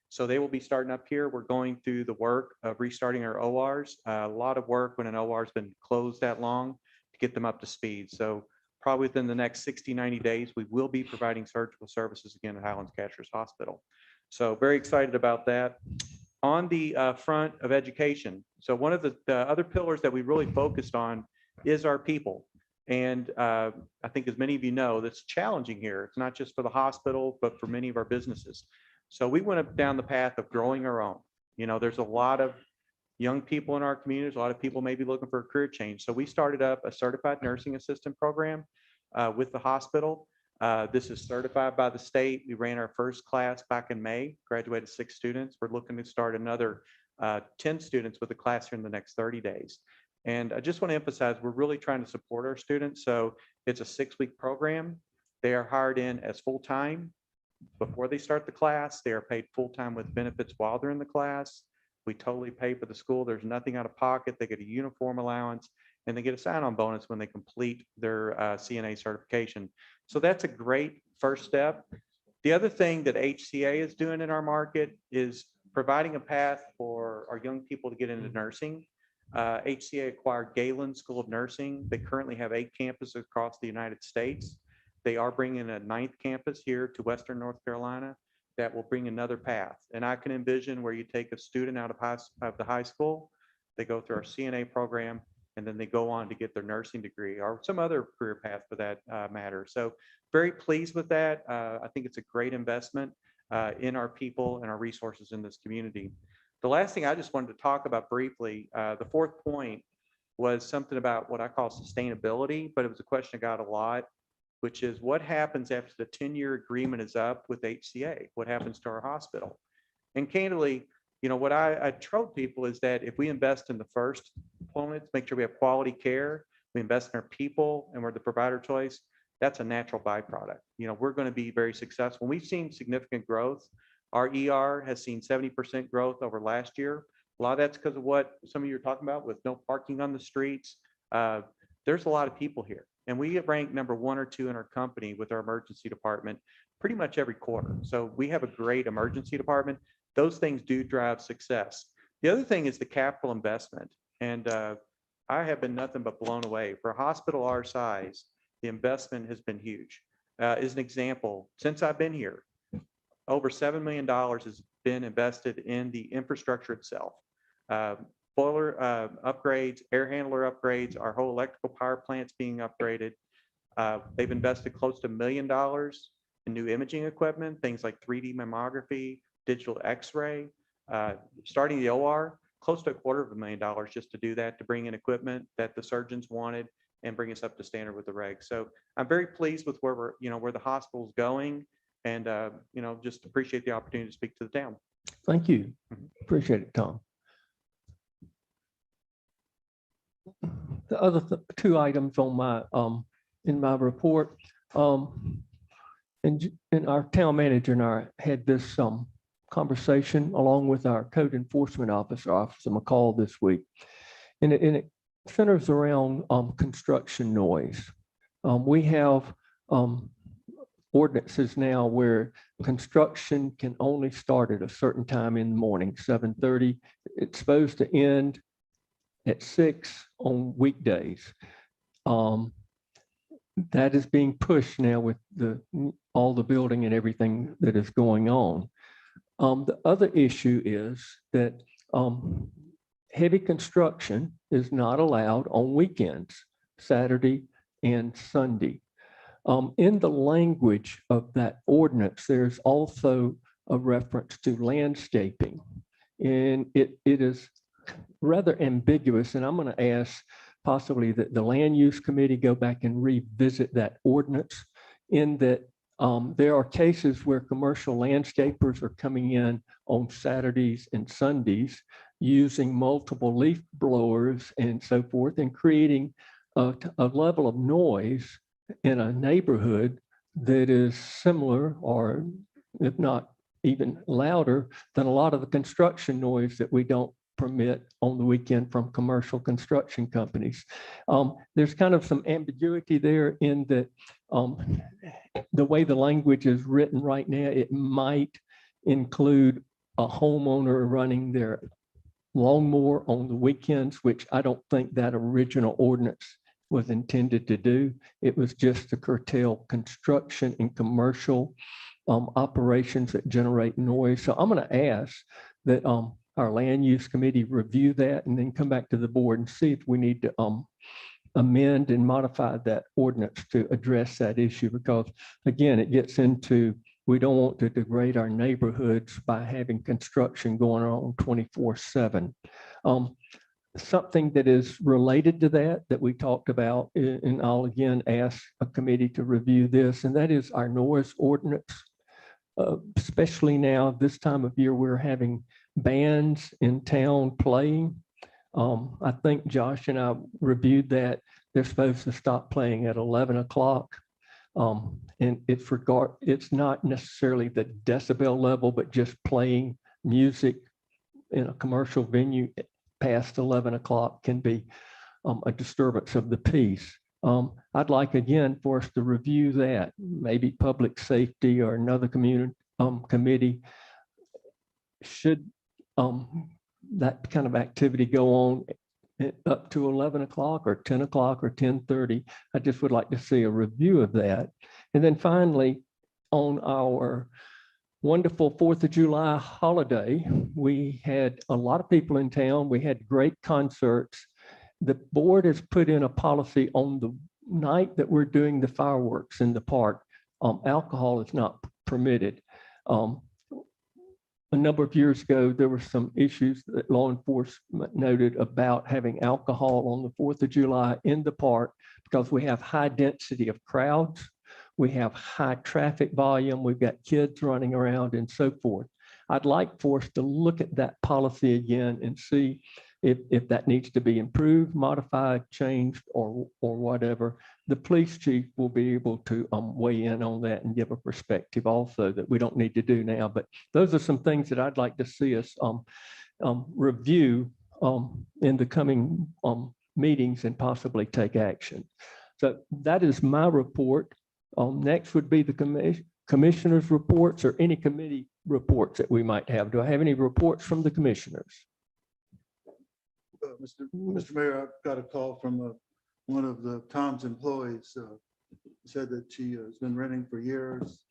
So they will be starting up here. We're going through the work of restarting our ORs. A lot of work when an OR has been closed that long to get them up to speed. So probably within the next 60, 90 days, we will be providing surgical services again at Highlands Catchers Hospital. So very excited about that. On the front of education, so one of the other pillars that we really focused on is our people. And I think as many of you know, that's challenging here. It's not just for the hospital, but for many of our businesses. So we went down the path of growing our own. You know, there's a lot of young people in our communities, a lot of people may be looking for a career change. So we started up a certified nursing assistant program with the hospital. This is certified by the state. We ran our first class back in May, graduated 6 students. We're looking to start another 10 students with a class here in the next 30 days. And I just want to emphasize, we're really trying to support our students. So it's a 6-week program. They are hired in as full-time. Before they start the class, they are paid full-time with benefits while they're in the class. We totally pay for the school. There's nothing out of pocket. They get a uniform allowance and they get a sign-on bonus when they complete their CNA certification. So that's a great first step. The other thing that HCA is doing in our market is providing a path for our young people to get into nursing. HCA acquired Galen School of Nursing. They currently have 8 campuses across the United States. They are bringing a 9th campus here to Western North Carolina that will bring another path. And I can envision where you take a student out of the high school, they go through our CNA program, and then they go on to get their nursing degree or some other career path for that matter. So very pleased with that. I think it's a great investment in our people and our resources in this community. The last thing I just wanted to talk about briefly, the 4th point was something about what I call sustainability, but it was a question I got a lot, which is what happens after the 10-year agreement is up with HCA? What happens to our hospital? And candidly, you know, what I told people is that if we invest in the first components, make sure we have quality care, we invest in our people, and we're the provider choice, that's a natural byproduct. You know, we're going to be very successful. We've seen significant growth. Our ER has seen 70% growth over last year. A lot of that's because of what some of you are talking about with no parking on the streets. There's a lot of people here. And we get ranked number 1 or 2 in our company with our emergency department pretty much every quarter. So we have a great emergency department. Those things do drive success. The other thing is the capital investment. And I have been nothing but blown away. For a hospital our size, the investment has been huge. As an example, since I've been here, over $7 million has been invested in the infrastructure itself. Boiler upgrades, air handler upgrades, our whole electrical power plant's being upgraded. They've invested close to $1 million in new imaging equipment, things like 3D mammography, digital x-ray, starting the OR, close to $250,000 just to do that, to bring in equipment that the surgeons wanted and bring us up to standard with the regs. So I'm very pleased with where we're, you know, where the hospital's going, and you know, just appreciate the opportunity to speak to the town. Thank you. Appreciate it, Tom. The other 2 items on my in my report, and our town manager and I had this conversation along with our code enforcement officer, Officer McCall, this week, and it centers around construction noise. We have ordinances now where construction can only start at a certain time in the morning, 7:30. It's supposed to end at 6 on weekdays. That is being pushed now with all the building and everything that is going on. The other issue is that heavy construction is not allowed on weekends, Saturday and Sunday. In the language of that ordinance, there's also a reference to landscaping, and it is rather ambiguous, and I'm going to ask possibly that the land use committee go back and revisit that ordinance, in that there are cases where commercial landscapers are coming in on Saturdays and Sundays using multiple leaf blowers and so forth, and creating a level of noise in a neighborhood that is similar, or if not even louder, than a lot of the construction noise that we don't permit on the weekend from commercial construction companies. There's kind of some ambiguity there in that the way the language is written right now, it might include a homeowner running their lawnmower on the weekends, which I don't think that original ordinance was intended to do. It was just to curtail construction and commercial operations that generate noise. So I'm going to ask that our land use committee review that and then come back to the board and see if we need to amend and modify that ordinance to address that issue, because again, it gets into, we don't want to degrade our neighborhoods by having construction going on 24/7. Something that is related to that we talked about, and I'll again ask a committee to review this, and that is our noise ordinance. Especially now, this time of year, we're having bands in town playing. I think Josh and I reviewed that. They're supposed to stop playing at 11 o'clock. And it's not necessarily the decibel level, but just playing music in a commercial venue past 11 o'clock can be a disturbance of the peace. I'd like again for us to review that, maybe public safety or another community committee. Should that kind of activity go on up to 11 o'clock or 10 o'clock or 10:30? I just would like to see a review of that. And then finally, on our wonderful 4th of July holiday, we had a lot of people in town. We had great concerts. The board has put in a policy on the night that we're doing the fireworks in the park. Alcohol is not permitted. A number of years ago, there were some issues that law enforcement noted about having alcohol on the 4th of July in the park because we have high density of crowds. We have high traffic volume. We've got kids running around and so forth. I'd like for us to look at that policy again and see if that needs to be improved, modified, changed, or whatever. The police chief will be able to weigh in on that and give a perspective also that we don't need to do now. But those are some things that I'd like to see us review in the coming meetings and possibly take action. So that is my report. Next would be the commissioners' reports or any committee reports that we might have. Do I have any reports from the commissioners? Mr. Mayor, I've got a call from one of the Tom's employees. Said that she has been renting for years,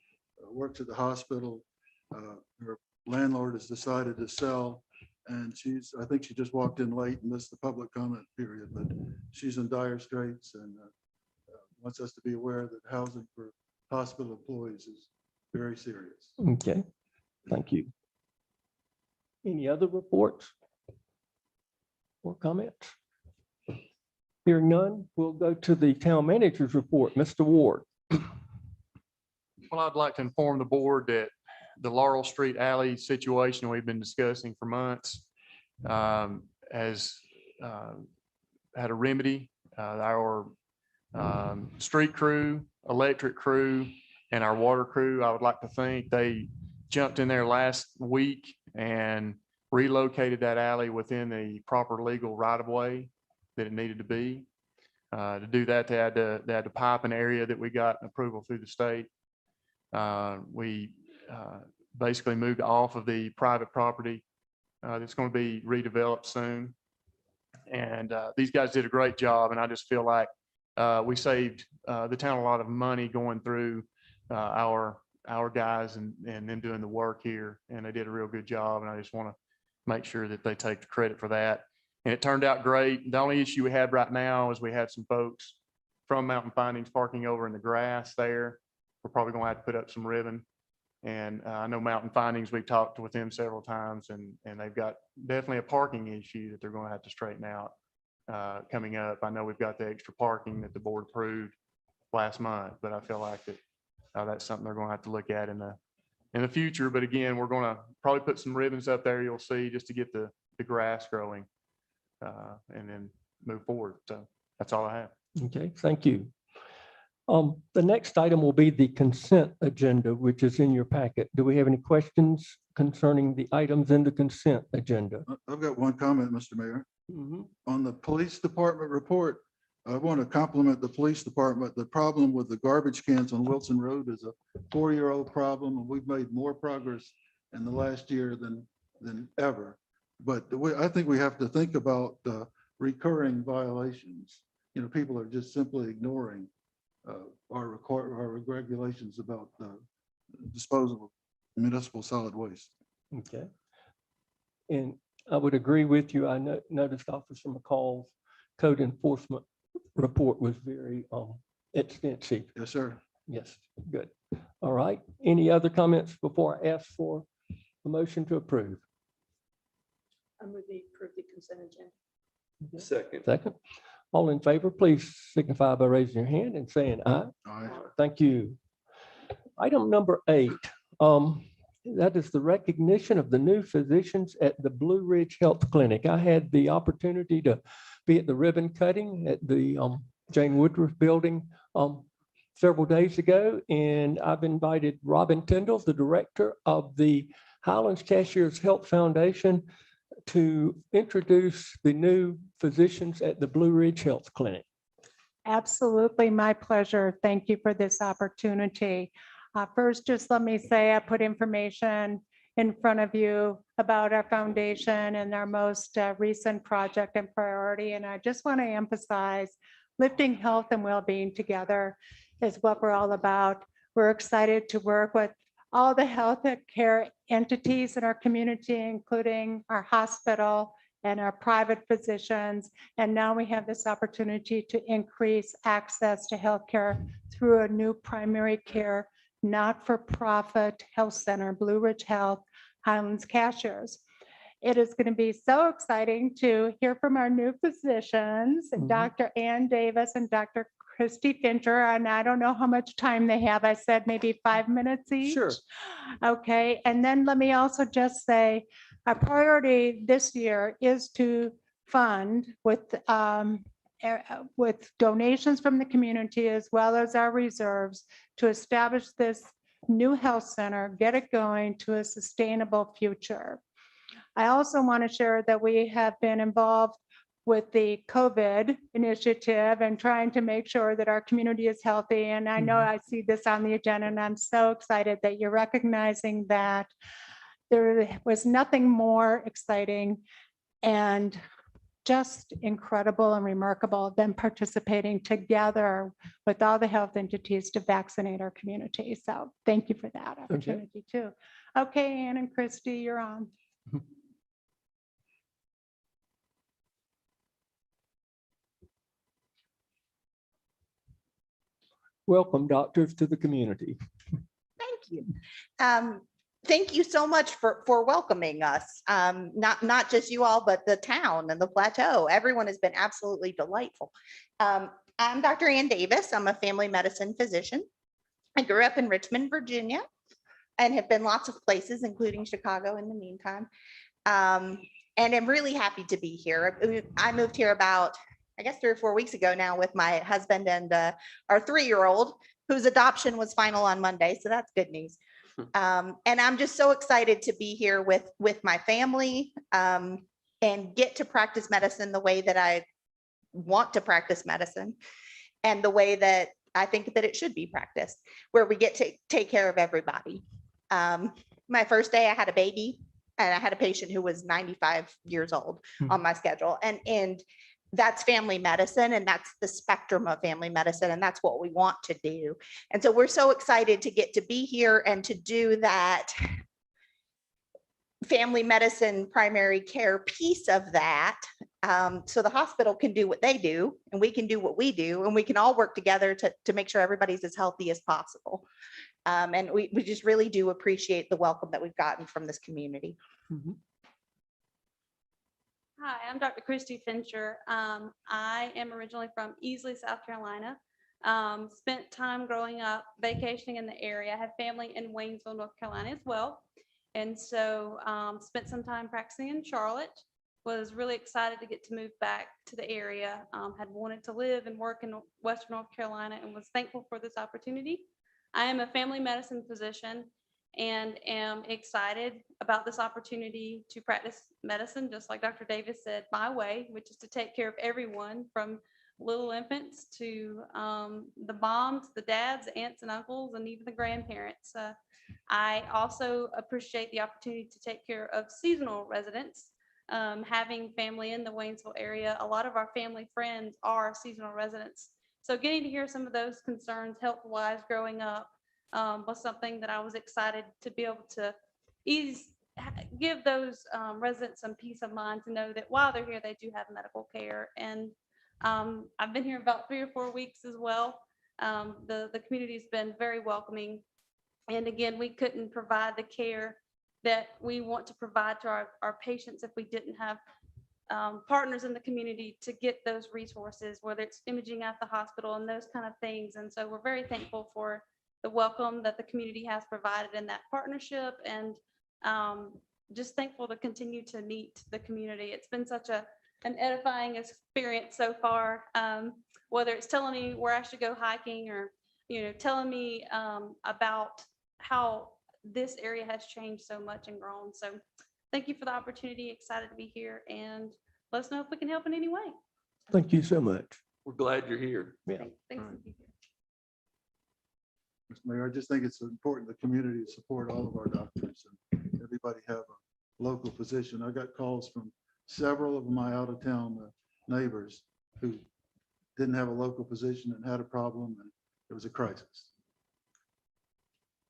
works at the hospital. Her landlord has decided to sell, and I think she just walked in late and missed the public comment period, but she's in dire straits and wants us to be aware that housing for hospital employees is very serious. Okay, thank you. Any other reports or comments? Hearing none, we'll go to the town manager's report. Mr. Ward. Well, I'd like to inform the board that the Laurel Street Alley situation we've been discussing for months has had a remedy. Our street crew, electric crew, and our water crew, I would like to think they jumped in there last week and relocated that alley within the proper legal right-of-way that it needed to be. To do that, they had to pipe an area that we got approval through the state. We basically moved off of the private property that's going to be redeveloped soon. And these guys did a great job, and I just feel like we saved the town a lot of money going through our guys and them doing the work here, and they did a real good job, and I just want to make sure that they take the credit for that. And it turned out great. The only issue we had right now is we had some folks from Mountain Findings parking over in the grass there. We're probably going to have to put up some ribbon. And I know Mountain Findings, we've talked with them several times, and they've got definitely a parking issue that they're going to have to straighten out coming up. I know we've got the extra parking that the board approved last month, but I feel like that that's something they're going to have to look at in the future. But again, we're going to probably put some ribbons up there, you'll see, just to get the grass growing and then move forward. So that's all I have. Okay, thank you. The next item will be the consent agenda, which is in your packet. Do we have any questions concerning the items in the consent agenda? I've got one comment, Mr. Mayor. On the police department report, I want to compliment the police department. The problem with the garbage cans on Wilson Road is a 4-year-old problem, and we've made more progress in the last year than than ever. But I think we have to think about recurring violations. You know, people are just simply ignoring our regulations about disposal of municipal solid waste. Okay. And I would agree with you. I noticed Officer McCall's code enforcement report was very extensive. Yes, sir. Yes, good. All right. Any other comments before I ask for a motion to approve? I move to approve the consent agenda. Second. All in favor, please signify by raising your hand and saying aye. All right. Thank you. Item number 8, that is the recognition of the new physicians at the Blue Ridge Health Clinic. I had the opportunity to be at the ribbon cutting at the Jane Woodruff Building several days ago, and I've invited Robin Tyndall, the director of the Highlands Cashiers Health Foundation, to introduce the new physicians at the Blue Ridge Health Clinic. Absolutely, my pleasure. Thank you for this opportunity. First, just let me say I put information in front of you about our foundation and our most recent project and priority. And I just want to emphasize lifting health and well-being together is what we're all about. We're excited to work with all the health care entities in our community, including our hospital and our private physicians. And now we have this opportunity to increase access to healthcare through a new primary care, not-for-profit health center, Blue Ridge Health, Highlands Cashiers. It is going to be so exciting to hear from our new physicians, Dr. Ann Davis and Dr. Christy Fincher, and I don't know how much time they have. I said maybe 5 minutes each. Sure. Okay, and then let me also just say, our priority this year is to fund with donations from the community as well as our reserves to establish this new health center, get it going to a sustainable future. I also want to share that we have been involved with the COVID initiative and trying to make sure that our community is healthy. And I know I see this on the agenda, and I'm so excited that you're recognizing that there was nothing more exciting and just incredible and remarkable than participating together with all the health entities to vaccinate our community. So thank you for that opportunity too. Okay, Ann and Christy, you're on. Welcome, doctors, to the community. Thank you. Thank you so much for welcoming us. Not just you all, but the town and the plateau. Everyone has been absolutely delightful. I'm Dr. Ann Davis. I'm a family medicine physician. I grew up in Richmond, Virginia, and have been lots of places, including Chicago in the meantime. And I'm really happy to be here. I moved here about, I guess, 3 or 4 weeks ago now with my husband and our 3-year-old, whose adoption was final on Monday. So that's good news. And I'm just so excited to be here with my family and get to practice medicine the way that I want to practice medicine and the way that I think that it should be practiced, where we get to take care of everybody. My first day I had a baby and I had a patient who was 95 years old on my schedule. And that's family medicine, and that's the spectrum of family medicine, and that's what we want to do. And so we're so excited to get to be here and to do that family medicine primary care piece of that. So the hospital can do what they do, and we can do what we do, and we can all work together to make sure everybody's as healthy as possible. And we just really do appreciate the welcome that we've gotten from this community. Hi, I'm Dr. Christy Fincher. I am originally from Easley, South Carolina. Spent time growing up vacationing in the area. I have family in Waynesville, North Carolina as well. And so spent some time practicing in Charlotte. Was really excited to get to move back to the area. Had wanted to live and work in Western North Carolina and was thankful for this opportunity. I am a family medicine physician and am excited about this opportunity to practice medicine, just like Dr. Davis said, my way, which is to take care of everyone from little infants to the moms, the dads, aunts and uncles, and even the grandparents. I also appreciate the opportunity to take care of seasonal residents. Having family in the Waynesville area, a lot of our family friends are seasonal residents. So getting to hear some of those concerns health-wise growing up was something that I was excited to be able to give those residents some peace of mind to know that while they're here, they do have medical care. And I've been here about 3 or 4 weeks as well. The community's been very welcoming. And again, we couldn't provide the care that we want to provide to our patients if we didn't have partners in the community to get those resources, whether it's imaging at the hospital and those kind of things. And so we're very thankful for the welcome that the community has provided in that partnership, and just thankful to continue to meet the community. It's been such an edifying experience so far, whether it's telling me where I should go hiking or, telling me about how this area has changed so much and grown. So thank you for the opportunity. Excited to be here, and let us know if we can help in any way. Thank you so much. We're glad you're here. Yeah. Thanks for being here. Mr. Mayor, I just think it's important the community to support all of our doctors and everybody have a local physician. I got calls from several of my out-of-town neighbors who didn't have a local physician and had a problem, and it was a crisis.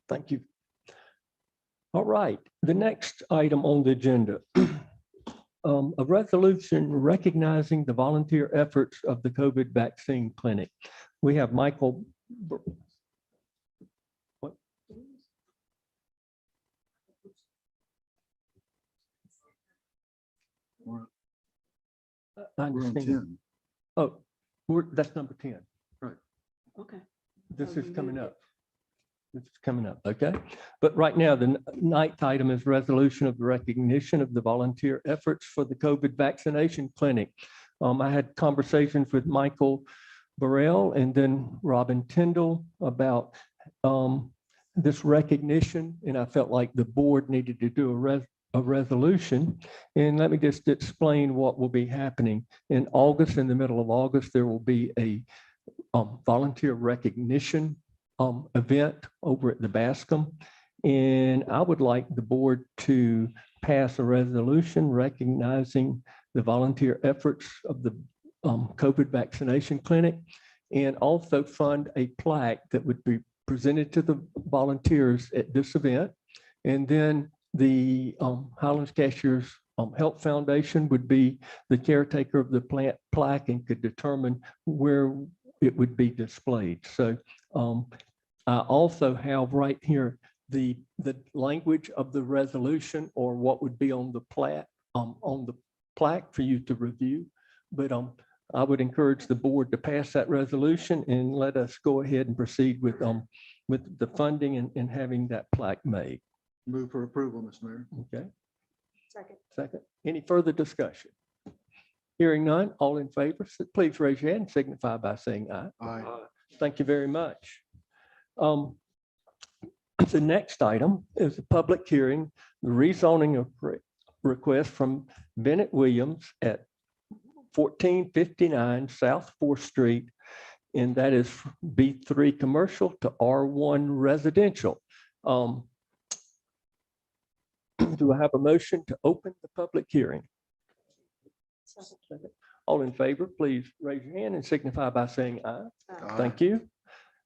Thank you. All right, the next item on the agenda, a resolution recognizing the volunteer efforts of the COVID vaccine clinic. We have Michael. What? We're I we're on understand. 10. Oh, that's number 10. Okay. This is coming up. This is coming up, okay? But right now, the ninth item is resolution of the recognition of the volunteer efforts for the COVID vaccination clinic. I had conversations with Michael Burrell and then Robin Tyndall about this recognition, and I felt like the board needed to do a resolution. And let me just explain what will be happening. In August, in the middle of August, there will be a volunteer recognition event over at the Bascom. And I would like the board to pass a resolution recognizing the volunteer efforts of the COVID vaccination clinic, and also fund a plaque that would be presented to the volunteers at this event. And then the Highlands Cashiers Health Foundation would be the caretaker of the plaque and could determine where it would be displayed. So I also have right here the language of the resolution, or what would be on the plaque for you to review. But I would encourage the board to pass that resolution and let us go ahead and proceed with the funding and having that plaque made. Move for approval, Mr. Mayor. Okay, Second. second. Any further discussion? Hearing none, all in favor, please raise your hand and signify by saying aye. Aye. Thank you very much. The next item is a public hearing, the rezoning of request from Bennett Williams at 1459 South 4th Street, and that is B3 commercial to R1 residential. Do I have a motion to open the public hearing? Second. All in favor, please raise your hand and signify by saying aye. Thank you.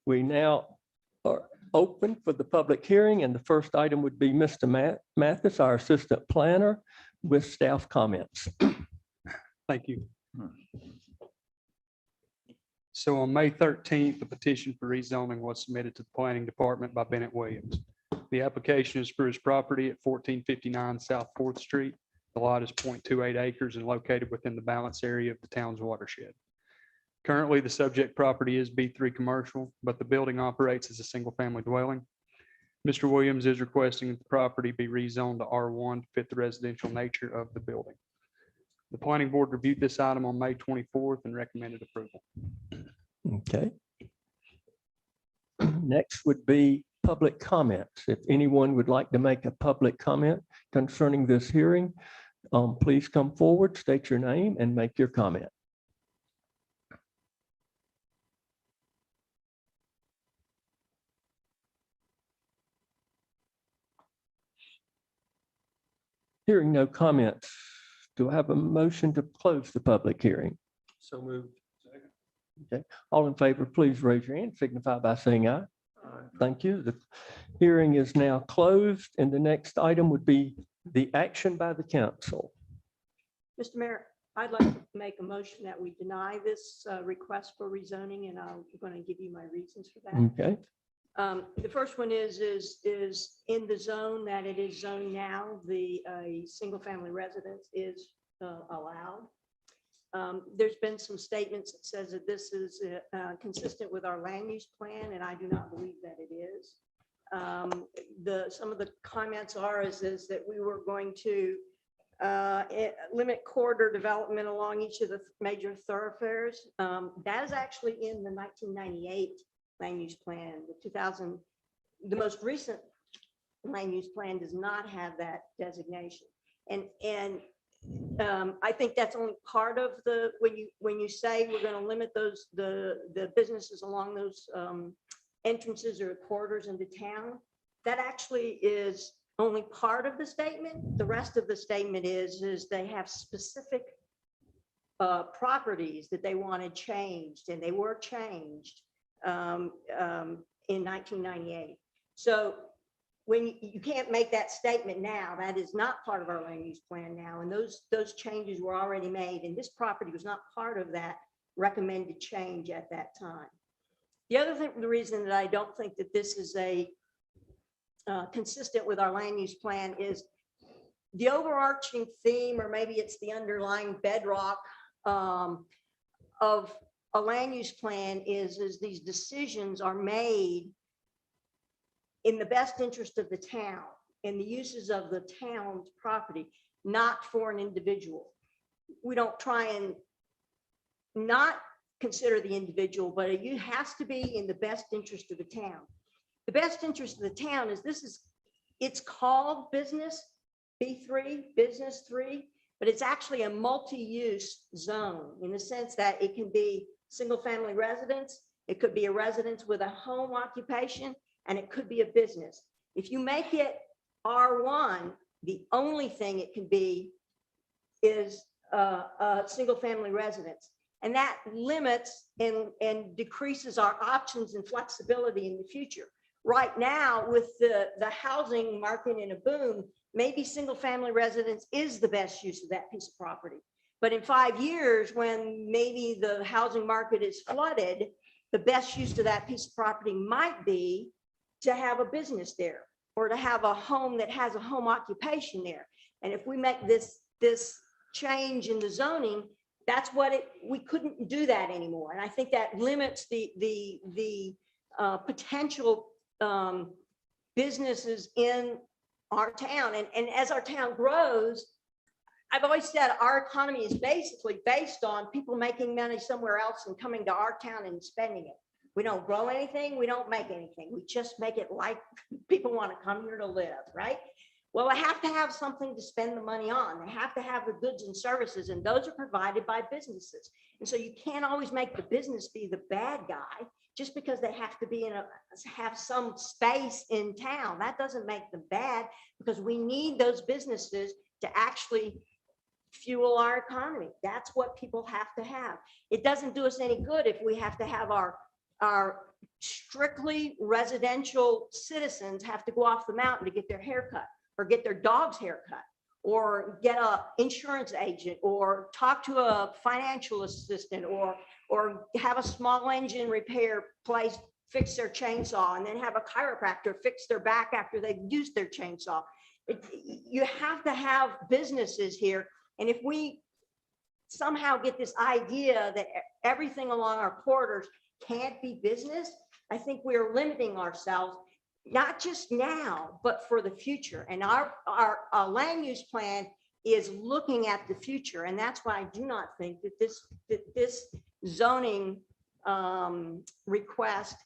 We now are open for the public hearing, and the first item would be Mr. Mathis, our assistant planner, with staff comments. Thank you. So on May 13th, the petition for rezoning was submitted to the planning department by Bennett Williams. The application is for his property at 1459 South 4th Street. The lot is 0.28 acres and located within the balance area of the town's watershed. Currently, the subject property is B3 commercial, but the building operates as a single-family dwelling. Mr. Williams is requesting that the property be rezoned to R1 to fit the residential nature of the building. The planning board reviewed this item on May 24th and recommended approval. Okay. Next would be public comments. If anyone would like to make a public comment concerning this hearing, please come forward, state your name, and make your comment. Hearing no comments, do I have a motion to close the public hearing? So moved. Okay, all in favor, please raise your hand, signify by saying aye. Thank you. The hearing is now closed, and the next item would be the action by the council. Mr. Mayor, I'd like to make a motion that we deny this request for rezoning, and I'm going to give you my reasons for that. Okay, The first one is in the zone that it is zoned now, a single-family residence is allowed. There's been some statements that says that this is consistent with our land use plan, and I do not believe that it is. Some of the comments is that we were going to limit corridor development along each of the major thoroughfares. That is actually in the 1998 land use plan. The most recent land use plan does not have that designation. And I think that's only part of when you say we're going to limit the businesses along those entrances or corridors into town, that actually is only part of the statement. The rest of the statement is they have specific properties that they wanted changed, and they were changed in 1998. So when you can't make that statement now, that is not part of our land use plan now. And those changes were already made, and this property was not part of that recommended change at that time. The other thing, the reason that I don't think that this is consistent with our land use plan is the overarching theme, or maybe it's the underlying bedrock of a land use plan is these decisions are made in the best interest of the town and the uses of the town's property, not for an individual. We don't try and not consider the individual, but it has to be in the best interest of the town. The best interest of the town is it's called business B3, business 3, but it's actually a multi-use zone in the sense that it can be single family residence, it could be a residence with a home occupation, and it could be a business. If you make it R1, the only thing it can be is a single family residence. And that limits and decreases our options and flexibility in the future. Right now, with the housing market in a boom, maybe single family residence is the best use of that piece of property. But in 5 years, when maybe the housing market is flooded, the best use of that piece of property might be to have a business there, or to have a home that has a home occupation there. And if we make this change in the zoning, that's what we couldn't do that anymore. And I think that limits the potential businesses in our town. And as our town grows, I've always said our economy is basically based on people making money somewhere else and coming to our town and spending it. We don't grow anything, we don't make anything. We just make it like people want to come here to live, right? Well, I have to have something to spend the money on. They have to have the goods and services, and those are provided by businesses. And so you can't always make the business be the bad guy just because they have to have some space in town. That doesn't make them bad, because we need those businesses to actually fuel our economy. That's what people have to have. It doesn't do us any good if we have to have our strictly residential citizens have to go off the mountain to get their hair cut, or get their dog's hair cut, or get an insurance agent, or talk to a financial assistant, or have a small engine repair place fix their chainsaw, and then have a chiropractor fix their back after they've used their chainsaw. You have to have businesses here. And if we somehow get this idea that everything along our corridors can't be business, I think we're limiting ourselves, not just now, but for the future. And our land use plan is looking at the future. And that's why I do not think that this zoning request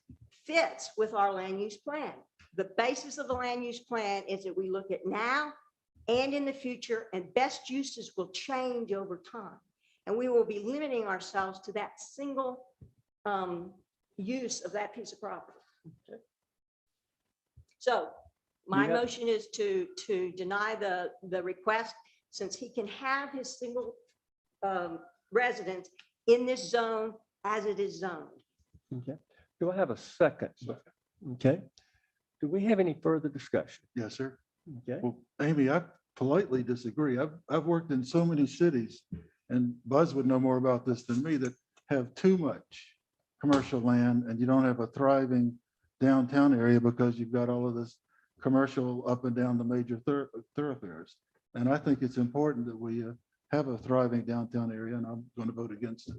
fits with our land use plan. The basis of the land use plan is that we look at now and in the future, and best uses will change over time. And we will be limiting ourselves to that single use of that piece of property. So My have- motion is to deny the request, since he can have his single residence in this zone as it is zoned. Okay. Do I have a second? Okay. Do we have any further discussion? Yes, sir. Okay. Well, Amy, I politely disagree. I've worked in so many cities, and Buzz would know more about this than me, that have too much commercial land, and you don't have a thriving downtown area because you've got all of this commercial up and down the major thoroughfares. And I think it's important that we have a thriving downtown area, and I'm going to vote against it.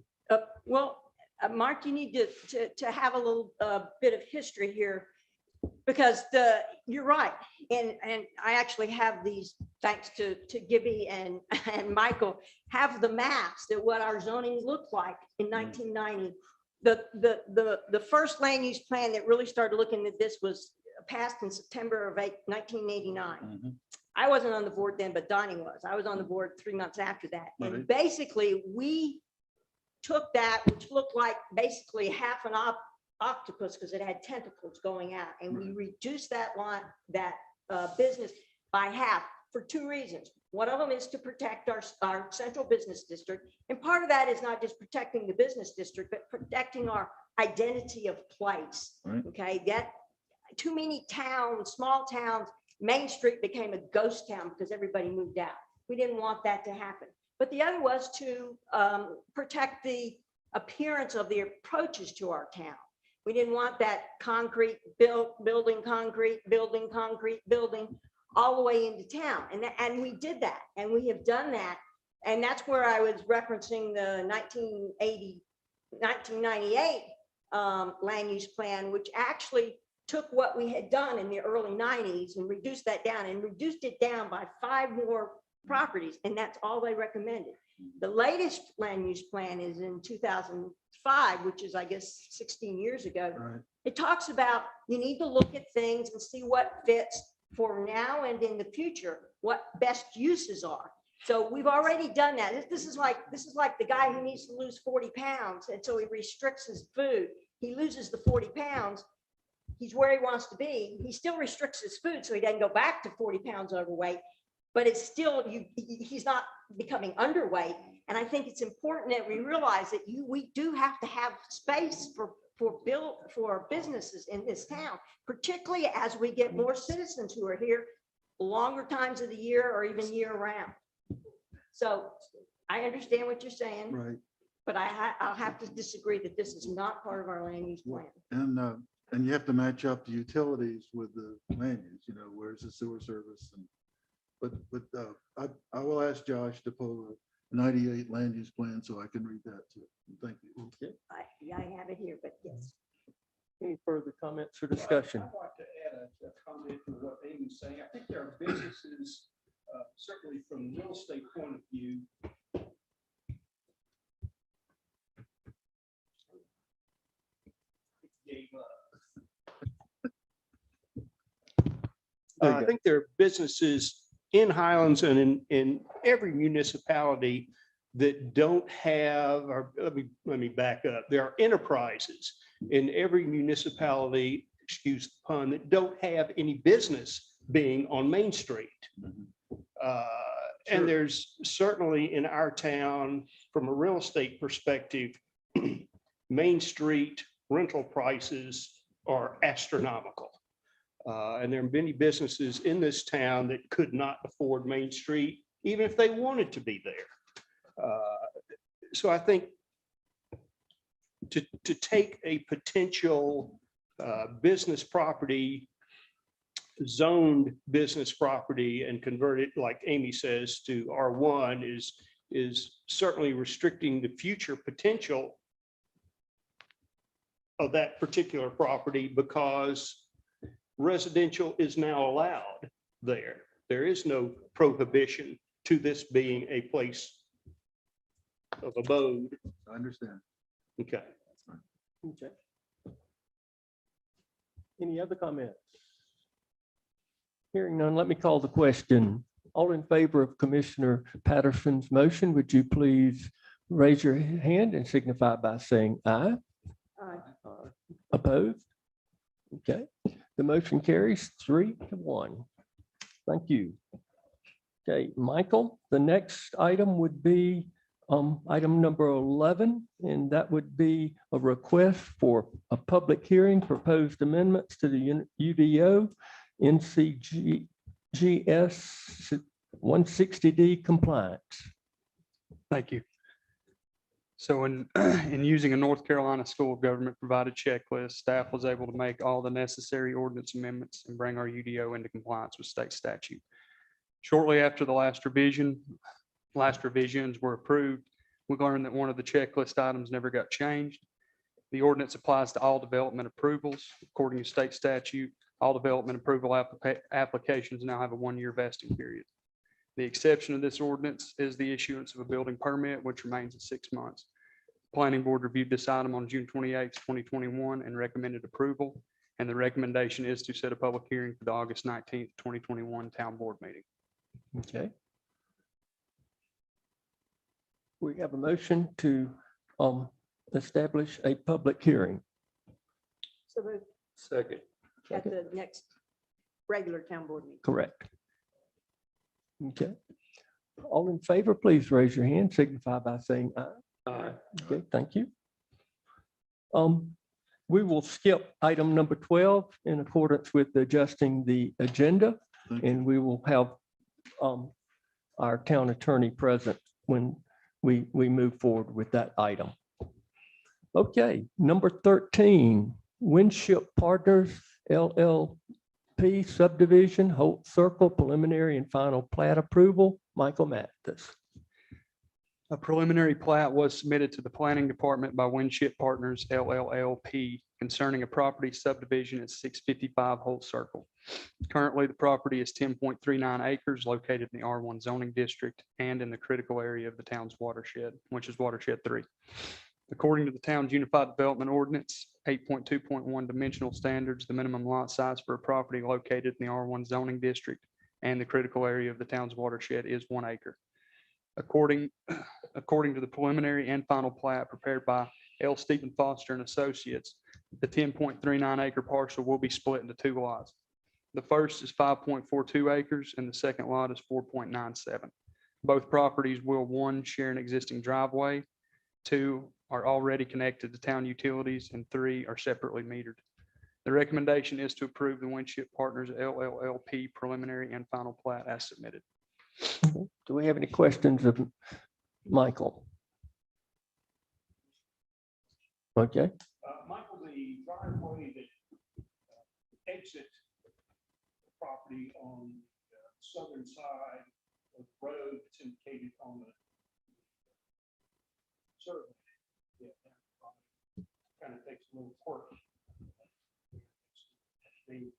Well, Mark, you need to have a little bit of history here, because you're right. And I actually have these, thanks to Gibby and Michael, have the maps that what our zoning looked like in 1990. The first land use plan that really started looking at this was passed in September of 1989. Mhm. I wasn't on the board then, but Donnie was. I was on the board 3 months after that. And Right. basically, we took that, which looked like basically half an octopus because it had tentacles going out, and we reduced that lot, that business by half for 2 reasons. One of them is to protect our central business district. And part of that is not just protecting the business district, but protecting our identity of place. Right. Okay, that too many towns, small towns, Main Street became a ghost town because everybody moved out. We didn't want that to happen. But the other was to protect the appearance of the approaches to our town. We didn't want that concrete building, building all the way into town. And we did that, and we have done that. And that's where I was referencing the 1998 land use plan, which actually took what we had done in the early 90s and reduced that down, and reduced it down by 5 more properties. And that's all they recommended. The latest land use plan is in 2005, which is, I guess, 16 years ago. Right. It talks about you need to look at things and see what fits for now and in the future, what best uses are. So we've already done that. This is like the guy who needs to lose 40 pounds, and so he restricts his food. He loses the 40 pounds. He's where he wants to be. He still restricts his food, so he doesn't go back to 40 pounds overweight. But it's still, he's not becoming underweight. And I think it's important that we realize that we do have to have space for businesses in this town, particularly as we get more citizens who are here longer times of the year or even year round. So I understand what you're saying, Right. but I'll have to disagree that this is not part of our land use plan. And you have to match up the utilities with the land use, where's the sewer service? But I will ask Josh to pull a 98 land use plan so I can read that too. Thank you. Okay. I have it here, but yes. Any further comments or discussion? I'd like to add a comment to what Amy's saying. I think there are businesses, certainly from the real estate point of view, gave up. I think there are businesses in Highlands and in every municipality that don't have, or let me back up. There are enterprises in every municipality, excuse the pun, that don't have any business being on Main Street. And there's certainly in our town, from a real estate perspective, Main Street rental prices are astronomical. And there are many businesses in this town that could not afford Main Street, even if they wanted to be there. So I think to take a potential business property, zoned business property, and convert it, like Amy says, to R1 is certainly restricting the future potential of that particular property, because residential is now allowed there. There is no prohibition to this being a place of abode. I understand. Okay. Okay. Any other comments? Hearing none, let me call the question. All in favor of Commissioner Patterson's motion, would you please raise your hand and signify by saying aye? Aye. Opposed? Okay. The motion carries 3-1. Thank you. Okay, Michael, the next item would be item number 11, and that would be a request for a public hearing, proposed amendments to the UDO NCGS 160D compliance. Thank you. So in using a North Carolina School of Government provided checklist, staff was able to make all the necessary ordinance amendments and bring our UDO into compliance with state statute. Shortly after the last revisions were approved, we learned that one of the checklist items never got changed. The ordinance applies to all development approvals. According to state statute, all development approval applications now have a 1-year vesting period. The exception of this ordinance is the issuance of a building permit, which remains at 6 months. Planning Board reviewed this item on June 28, 2021, and recommended approval. And the recommendation is to set a public hearing for the August 19th, 2021 Town Board meeting. Okay. We have a motion to establish a public hearing. So moved Second. at the next regular town board meeting. Correct. Okay. All in favor, please raise your hand, signify by saying aye. Aye. Okay, thank you. We will skip item number 12 in accordance with adjusting the agenda, and we will have our town attorney present when we move forward with that item. Okay, number 13, Winship Partners LLP subdivision, Holt Circle preliminary and final plat approval. Michael Mathis. A preliminary plat was submitted to the Planning Department by Winship Partners LLP concerning a property subdivision at 655 Holt Circle. Currently, the property is 10.39 acres located in the R1 zoning district and in the critical area of the town's watershed, which is watershed 3. According to the town's Unified Development Ordinance 8.2.1 dimensional standards, the minimum lot size for a property located in the R1 zoning district and the critical area of the town's watershed is 1 acre. According to the preliminary and final plat prepared by L. Stephen Foster and Associates, the 10.39 acre parcel will be split into 2 lots. The first is 5.42 acres and the second lot is 4.97. Both properties will, 1, share an existing driveway, 2, are already connected to town utilities, and 3, are separately metered. The recommendation is to approve the Winship Partners LLP preliminary and final plat as submitted. Do we have any questions of Michael? Okay, Michael, the driveway that exits the property on the southern side of the road that's indicated on the survey. Kind of takes a little work.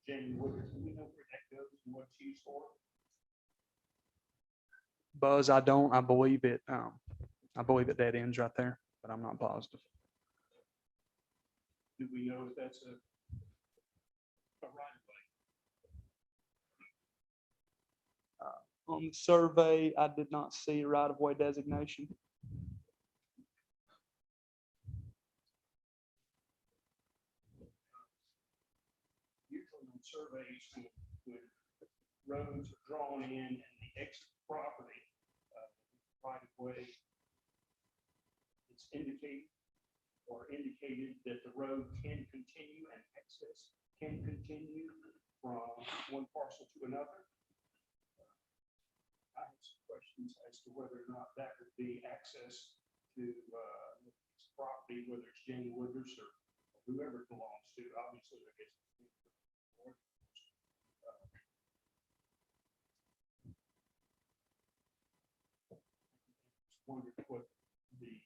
Jenny Woodard, do we know where that goes and what it's used for? Buzz, I don't. I believe it dead ends right there, but I'm not positive. Do we know if that's a right of way? On the survey, I did not see a right-of-way designation. Usually on surveys, when roads are drawn in and the exit property, right of way, it's indicated that the road can continue and access can continue from one parcel to another. I have some questions as to whether or not that would be access to this property, whether it's Jenny Wooders or whoever it belongs to. Obviously, I guess. Wondered what the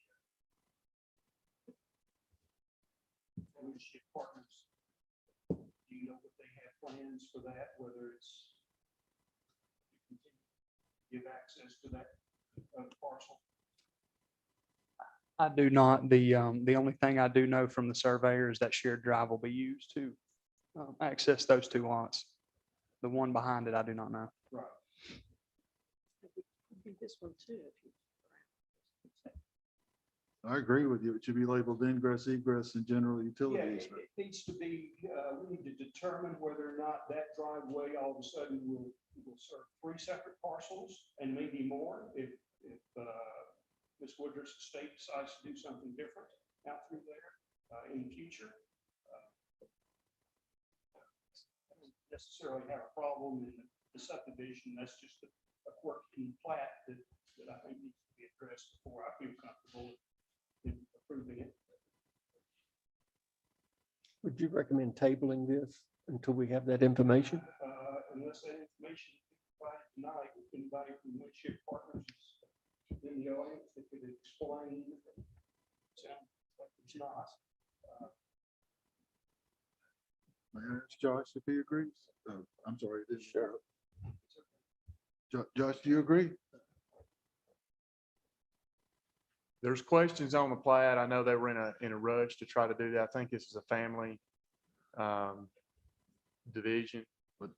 ownership partners, do you know what they have plans for that, whether it's to give access to that parcel? I do not. The only thing I do know from the surveyor is that shared drive will be used to access those 2 lots. The one behind it, I do not know. Right. This one too. I agree with you. It should be labeled ingress, egress, and general Yeah, utility it easement. it needs to be, we need to determine whether or not that driveway all of a sudden will serve 3 separate parcels and maybe more if Ms. Woodruff's estate decides to do something different out through there in the future. I don't necessarily have a problem in the subdivision. That's just a quirk in the plat that I think needs to be addressed before I feel comfortable in approving it. Would you recommend tabling this until we have that information? Unless that information is provided tonight, if anybody from Woodship Partners is in the audience that could explain. Sounds like it's not. May I ask Josh if he agrees? I'm sorry. Sure. Josh, do you agree? There's questions on the plat. I know they were in a rush to try to do that. I think this is a family division, but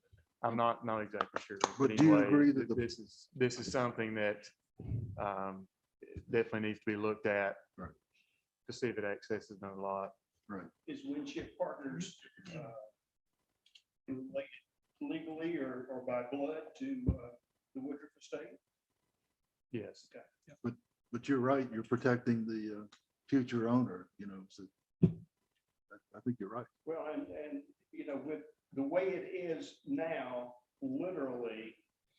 I'm not exactly sure. But do you anyway, agree that the- this is something that definitely needs to be looked at Right. to see if it accesses another lot. Right. Is Woodship Partners related legally or by blood to the Woodruff estate? Yes. Okay. But you're right. You're protecting the future owner, so I think you're right. Well, and, with the way it is now, literally,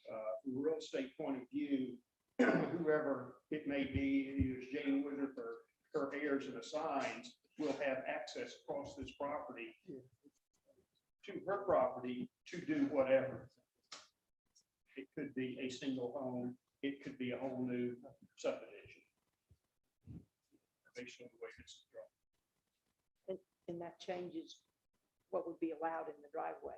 from a real estate point of view, whoever it may be, either it's Jane Woodruff or her heirs and assigns, will have access across this property to her property to do whatever. It could be a single home, it could be a whole new subdivision. Based on the way this is drawn. And that changes what would be allowed in the driveway.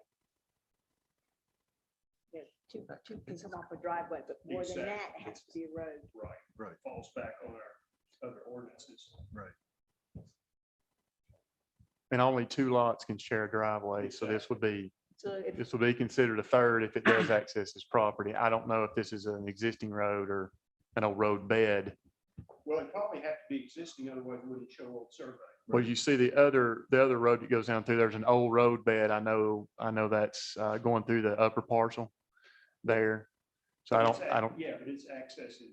Yeah, two can come off a driveway, but more than that, it has to be a road. Right. Right. Falls back on our other ordinances. Right. And only 2 lots can share a driveway, so this would be So if, this will be considered a third if it does access this property. I don't know if this is an existing road or an old road bed. Well, it probably have to be existing, otherwise it wouldn't show on survey. Well, you see the other road that goes down through, there's an old road bed. I know that's going through the upper parcel there. So I don't, Yeah, but it's accessing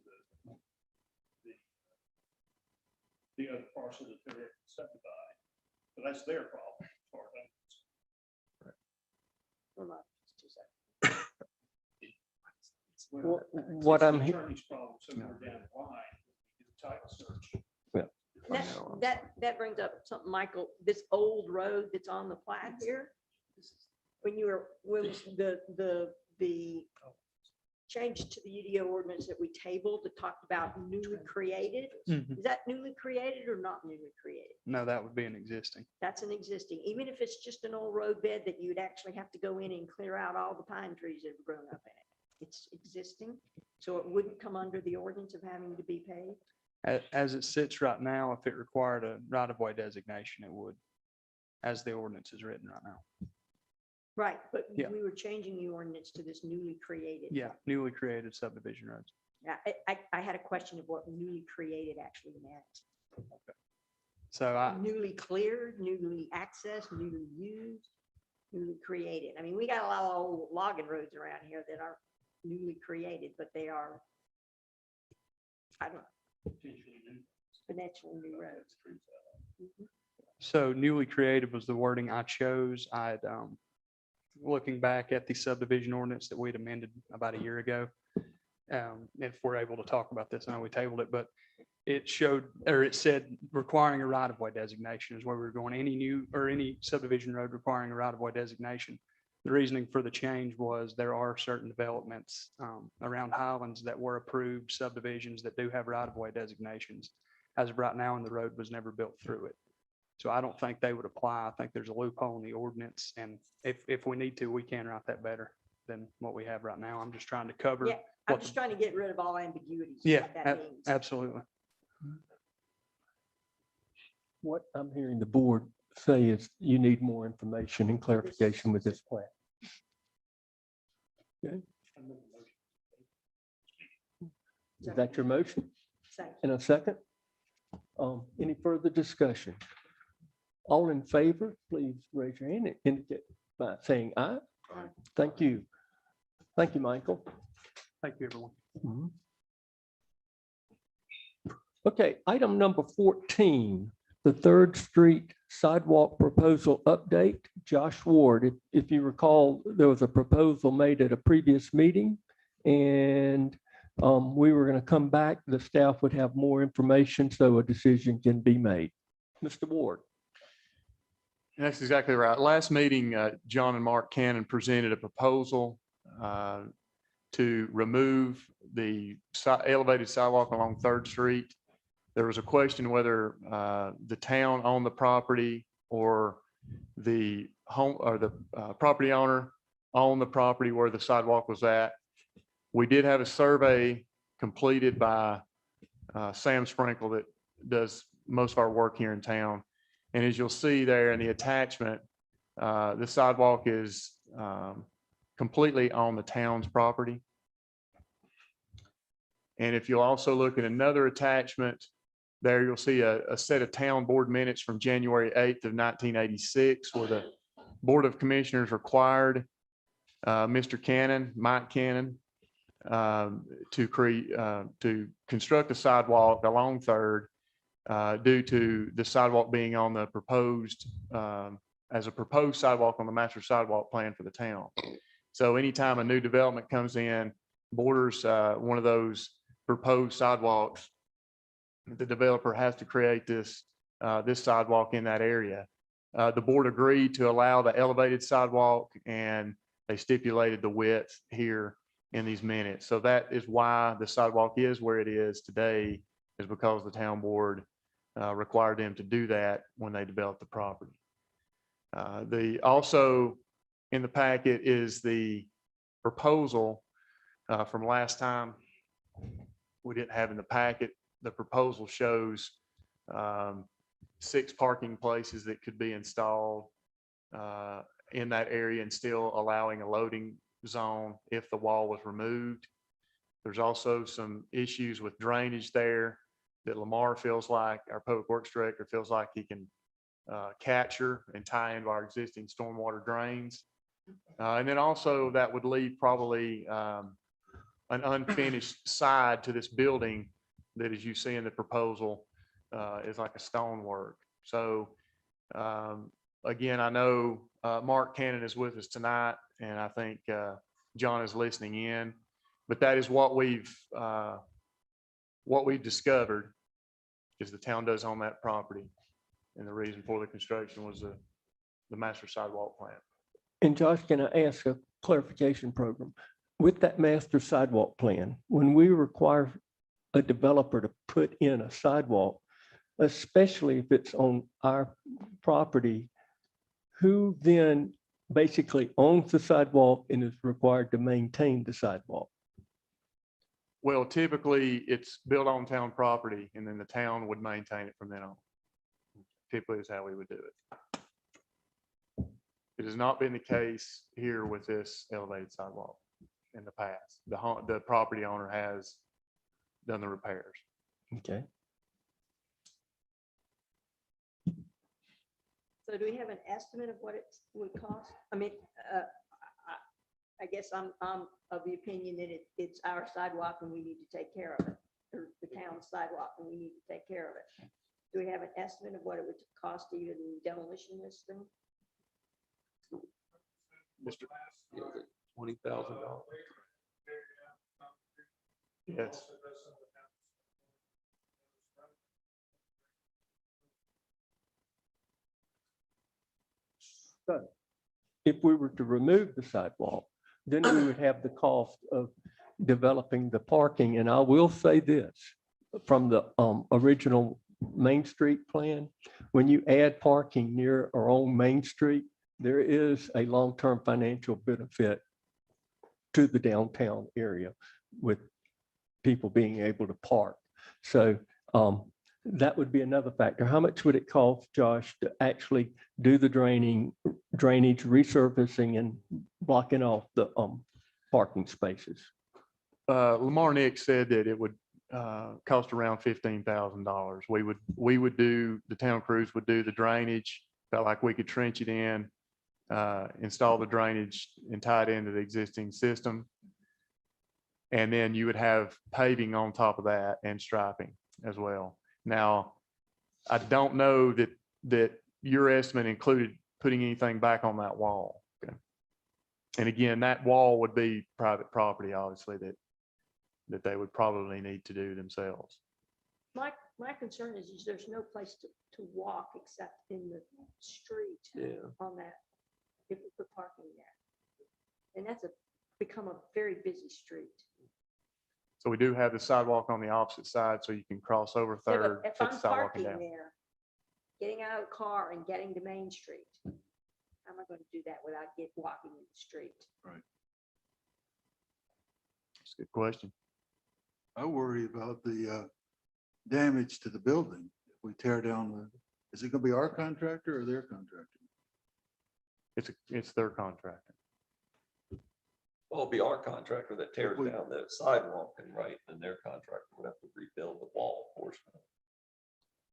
the other parcel that they're subdividing. So that's their problem. As far as I'm concerned. hold on, just 2 seconds. Well, What it's the I'm he- attorney's problem somewhere down the line, the title search. That brings up something, Michael, this old road that's on the plat here. When the change to the UDO ordinance that we tabled that talked about newly created, Mhm. is that newly created or not newly created? No, that would be an existing. That's an existing, even if it's just an old road bed that you'd actually have to go in and clear out all the pine trees that have grown up in it. It's existing, so it wouldn't come under the ordinance of having to be paid. As it sits right now, if it required a right-of-way designation, it would, as the ordinance is written right now. Right, but Yeah. we were changing the ordinance to this newly created. Yeah, newly created subdivision roads. Yeah, I had a question of what newly created actually meant. So I, Newly cleared, newly accessed, newly used, newly created. I mean, we got a lot of old logging roads around here that aren't newly created, but they are, I don't know, potential new roads. Mhm. so newly created was the wording I chose. I'd, looking back at the subdivision ordinance that we'd amended about a year ago. If we're able to talk about this, I know we tabled it, but it showed, or it said requiring a right-of-way designation is where we were going. Any new or any subdivision road requiring a right-of-way designation. The reasoning for the change was there are certain developments around Highlands that were approved subdivisions that do have right-of-way designations. As of right now, and the road was never built through it. So I don't think they would apply. I think there's a loophole in the ordinance, and if we need to, we can write that better than what we have right now. I'm just trying to cover. Yeah, I'm what just the- trying to get rid of all ambiguities. Yeah, what that means. absolutely. What I'm hearing the board say is you need more information and clarification with this plan. Okay, is that your motion? Thank you. In a second? Any further discussion? All in favor, please raise your hand and indicate by saying aye. Thank you. Thank you, Michael. Thank you, everyone. Mhm. Okay, item number 14, the Third Street sidewalk proposal update. Josh Ward, if you recall, there was a proposal made at a previous meeting, and we were going to come back. The staff would have more information so a decision can be made. Mr. Ward. That's exactly right. Last meeting, John and Mark Cannon presented a proposal to remove the elevated sidewalk along Third Street. There was a question whether the town owned the property or the home or the property owner owned the property where the sidewalk was at. We did have a survey completed by Sam Sprinkle that does most of our work here in town. And as you'll see there in the attachment, the sidewalk is completely on the town's property. And if you'll also look at another attachment, there you'll see a set of town board minutes from January 8th of 1986, where the Board of Commissioners required Mr. Cannon, Mike Cannon, to construct a sidewalk along Third due to the sidewalk being on the proposed, as a proposed sidewalk on the master sidewalk plan for the town. So anytime a new development comes in, borders one of those proposed sidewalks, the developer has to create this sidewalk in that area. The board agreed to allow the elevated sidewalk, and they stipulated the width here in these minutes. So that is why the sidewalk is where it is today, is because the town board required them to do that when they developed the property. Also in the packet is the proposal from last time. We didn't have in the packet. The proposal shows 6 parking places that could be installed in that area and still allowing a loading zone if the wall was removed. There's also some issues with drainage there that Lamar feels like, our public works director feels like he can capture and tie into our existing stormwater drains. And then also that would leave probably an unfinished side to this building that, as you see in the proposal, is like a stonework. So again, I know Mark Cannon is with us tonight, and I think John is listening in, but that is what we've discovered, is the town does own that property, and the reason for the construction was the master sidewalk plan. And Josh, can I ask a clarification program? With that master sidewalk plan, when we require a developer to put in a sidewalk, especially if it's on our property, who then basically owns the sidewalk and is required to maintain the sidewalk? Well, typically it's built on town property, and then the town would maintain it from then on. Typically is how we would do it. It has not been the case here with this elevated sidewalk in the past. The property owner has done the repairs. Okay. So do we have an estimate of what it would cost? I mean, I guess I'm of the opinion that it's our sidewalk and we need to take care of it, or the town's sidewalk and we need to take care of it. Do we have an estimate of what it would cost to even demolition this thing? Mr. $20,000. Yes. So if we were to remove the sidewalk, then we would have the cost of developing the parking. And I will say this, from the original Main Street plan, when you add parking near our own Main Street, there is a long-term financial benefit to the downtown area with people being able to park. So that would be another factor. How much would it cost, Josh, to actually do the drainage, resurfacing, and blocking off the parking spaces? Lamar Nick said that it would cost around $15,000. We would do, the town crews would do the drainage, felt like we could trench it in, install the drainage and tie it into the existing system. And then you would have paving on top of that and striping as well. Now, I don't know that your estimate included putting anything back on that wall. Okay. And again, that wall would be private property, obviously, that they would probably need to do themselves. My concern is there's no place to walk except in the street on that, if we put parking there. And that's become a very busy street. So we do have the sidewalk on the opposite side, so you can cross over Yeah, but Third, if take I'm the sidewalk and parking down. there, getting out of the car and getting to Main Street, how am I going to do that without walking in the street? That's a good question. I worry about the damage to the building. If we tear down is it gonna be our contractor or their contractor? It's their contractor. Well, it'll be our contractor that tears We- down the sidewalk and then their contractor would have to rebuild the wall portion.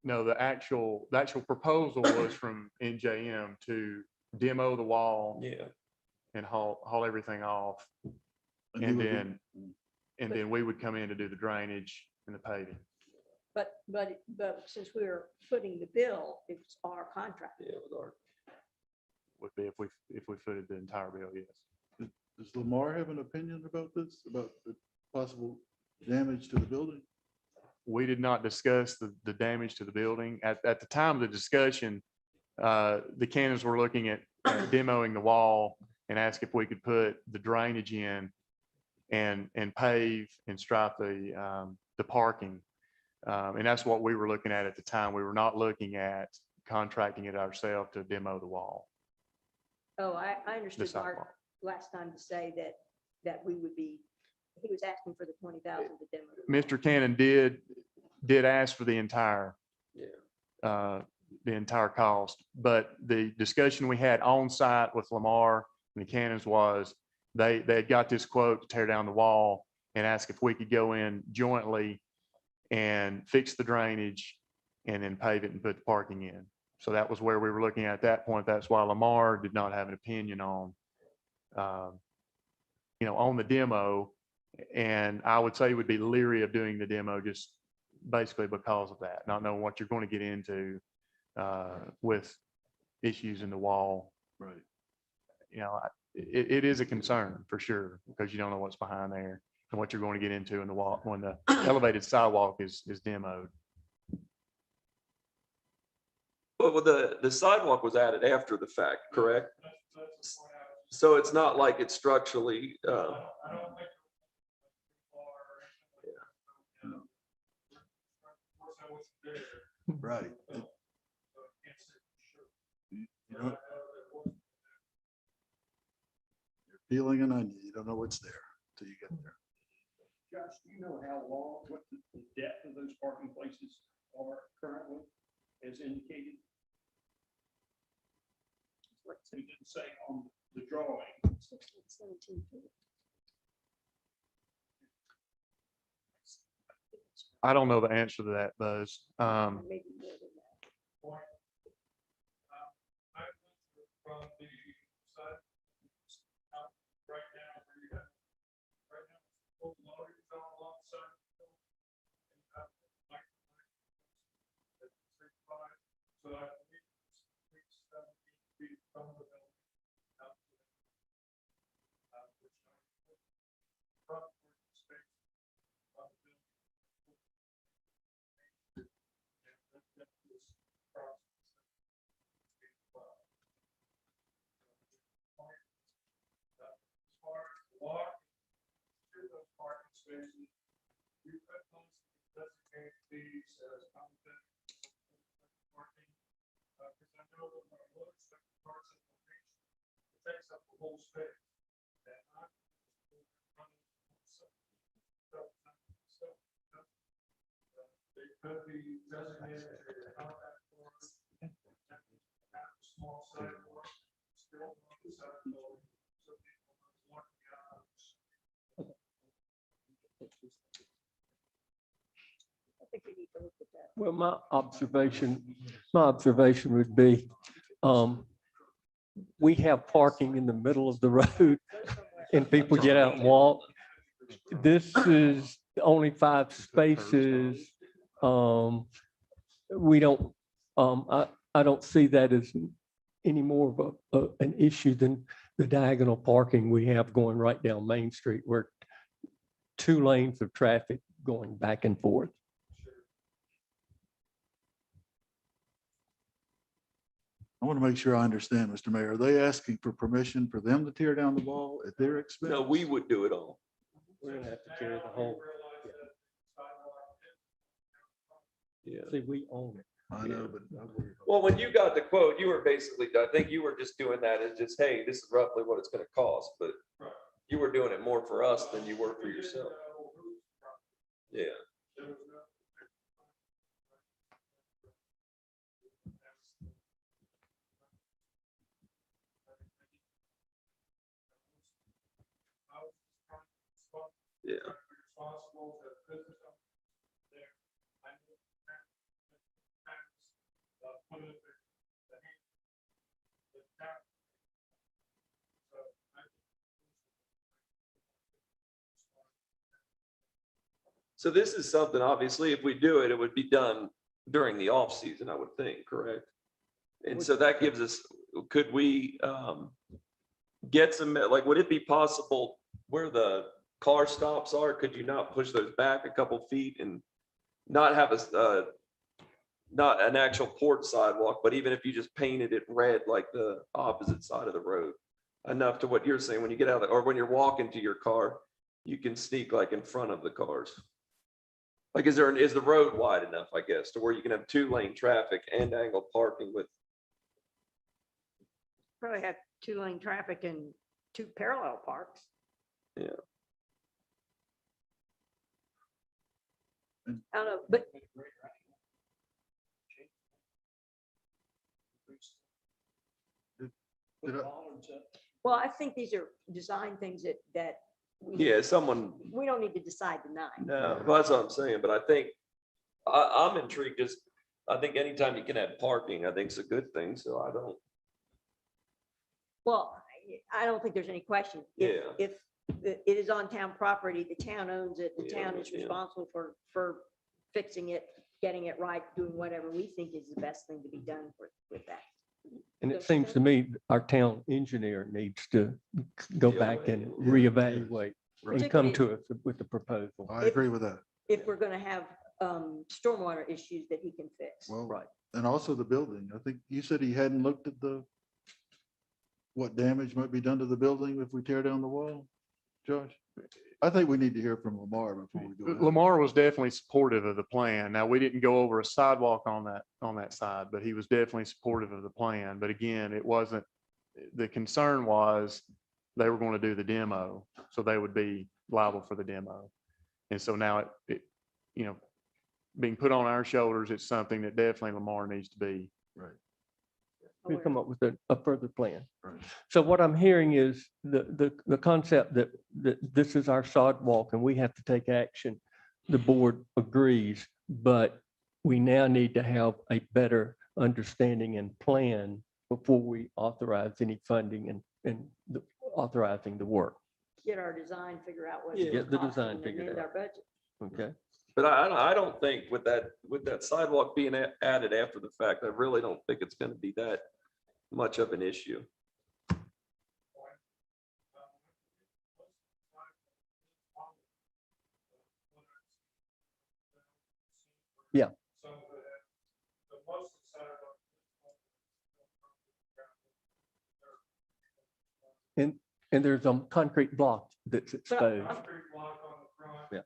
No, the actual proposal was from NJM to demo the wall Yeah. and haul everything off. And And he would then, we would come in to do the drainage and the paving. But since we're footing the bill, it's our contract. Yeah, with our, Would be if we footed the entire bill, yes. Does Lamar have an opinion about this, about the possible damage to the building? We did not discuss the damage to the building. At the time of the discussion, the Cannons were looking at demoing the wall and asked if we could put the drainage in and pave and stripe the parking. And that's what we were looking at the time. We were not looking at contracting it ourselves to demo the wall. Oh, I The understood Mark sidewalk. last time to say that we would be, he was asking for the 20,000 to demo. Mr. Cannon did ask for the entire yeah. cost, but the discussion we had on site with Lamar and the Cannons was they had got this quote to tear down the wall and ask if we could go in jointly and fix the drainage and then pave it and put the parking in. So that was where we were looking at that point. That's why Lamar did not have an opinion on, on the demo. And I would say would be leery of doing the demo just basically because of that, not knowing what you're going to get into with issues in the wall. Right. It is a concern for sure, because you don't know what's behind there and what you're going to get into in the wall when the elevated sidewalk is demoed. Well, the sidewalk was added after the fact, correct? So it's not like it's structurally, Right. You know, you're peeling an onion, you don't know what's there till you get there. Josh, do you know how long, what the depth of those parking places are currently as indicated? It didn't say on the drawing. 17 feet. I don't know the answer to that, Buzz. Maybe more than that. think we need to look at that. Well, my observation would be, we have parking in the middle of the road and people get out and walk. This is only 5 spaces. We don't, I don't see that as any more of an issue than the diagonal parking we have going right down Main Street, where 2 lanes of traffic going back and forth. I want to make sure I understand, Mr. Mayor. Are they asking for permission for them to tear down the wall at their expense? No, we would do it all. We're gonna have to carry the whole. Yeah. See, we own it. I know, but I worry about- Well, when you got the quote, you were basically, I think you were just doing that as just, hey, this is roughly what it's gonna cost, but you were doing it more for us than you were for yourself. Yeah. Yeah. So this is something, obviously, if we do it, it would be done during the off season, I would think, correct? And so that gives us, could we get some, like, would it be possible where the car stops are, could you not push those back a couple feet and not have not an actual port sidewalk, but even if you just painted it red, like the opposite side of the road, enough to what you're saying, when you get out of, or when you're walking to your car, you can sneak like in front of the cars. Like, is the road wide enough, I guess, to where you can have 2-lane traffic and angled parking with, Probably have 2-lane traffic and 2 parallel parks. yeah. I don't know, but Did I- well, I think these are design things that Yeah, someone, we don't need to decide tonight. no, well, that's what I'm saying, but I think, I'm intrigued, just, I think anytime you can have parking, I think it's a good thing, so I don't, Well, I don't think there's any question. Yeah. If it is on town property, the town owns it, the Yeah, town is yeah. responsible for fixing it, getting it right, doing whatever we think is the best thing to be done with that. And it seems to me our town engineer needs to go Yeah, back and yeah, reevaluate Right. and come to us with the proposal. I agree with that. If we're gonna have stormwater issues that he can fix. Well, Right. and also the building. I think you said he hadn't looked at what damage might be done to the building if we tear down the wall, Josh? I think we need to hear from Lamar before we go ahead. Lamar was definitely supportive of the plan. Now, we didn't go over a sidewalk on that side, but he was definitely supportive of the plan. But again, it wasn't, the concern was they were going to do the demo, so they would be liable for the demo. And so now it, you know, being put on our shoulders, it's something that definitely Lamar needs to be. Right. We come up with a further plan. Right. So what I'm hearing is the concept that this is our sidewalk and we have to take action. The board agrees, but we now need to have a better understanding and plan before we authorize any funding and authorizing the work. Get our design, figure out what. Yeah. it's Get the costing, design and figured amend out. our budget. Okay. but I don't think with that sidewalk being added after the fact, I really don't think it's gonna be that much of an issue. Yeah. And there's a concrete block that's exposed. Yeah.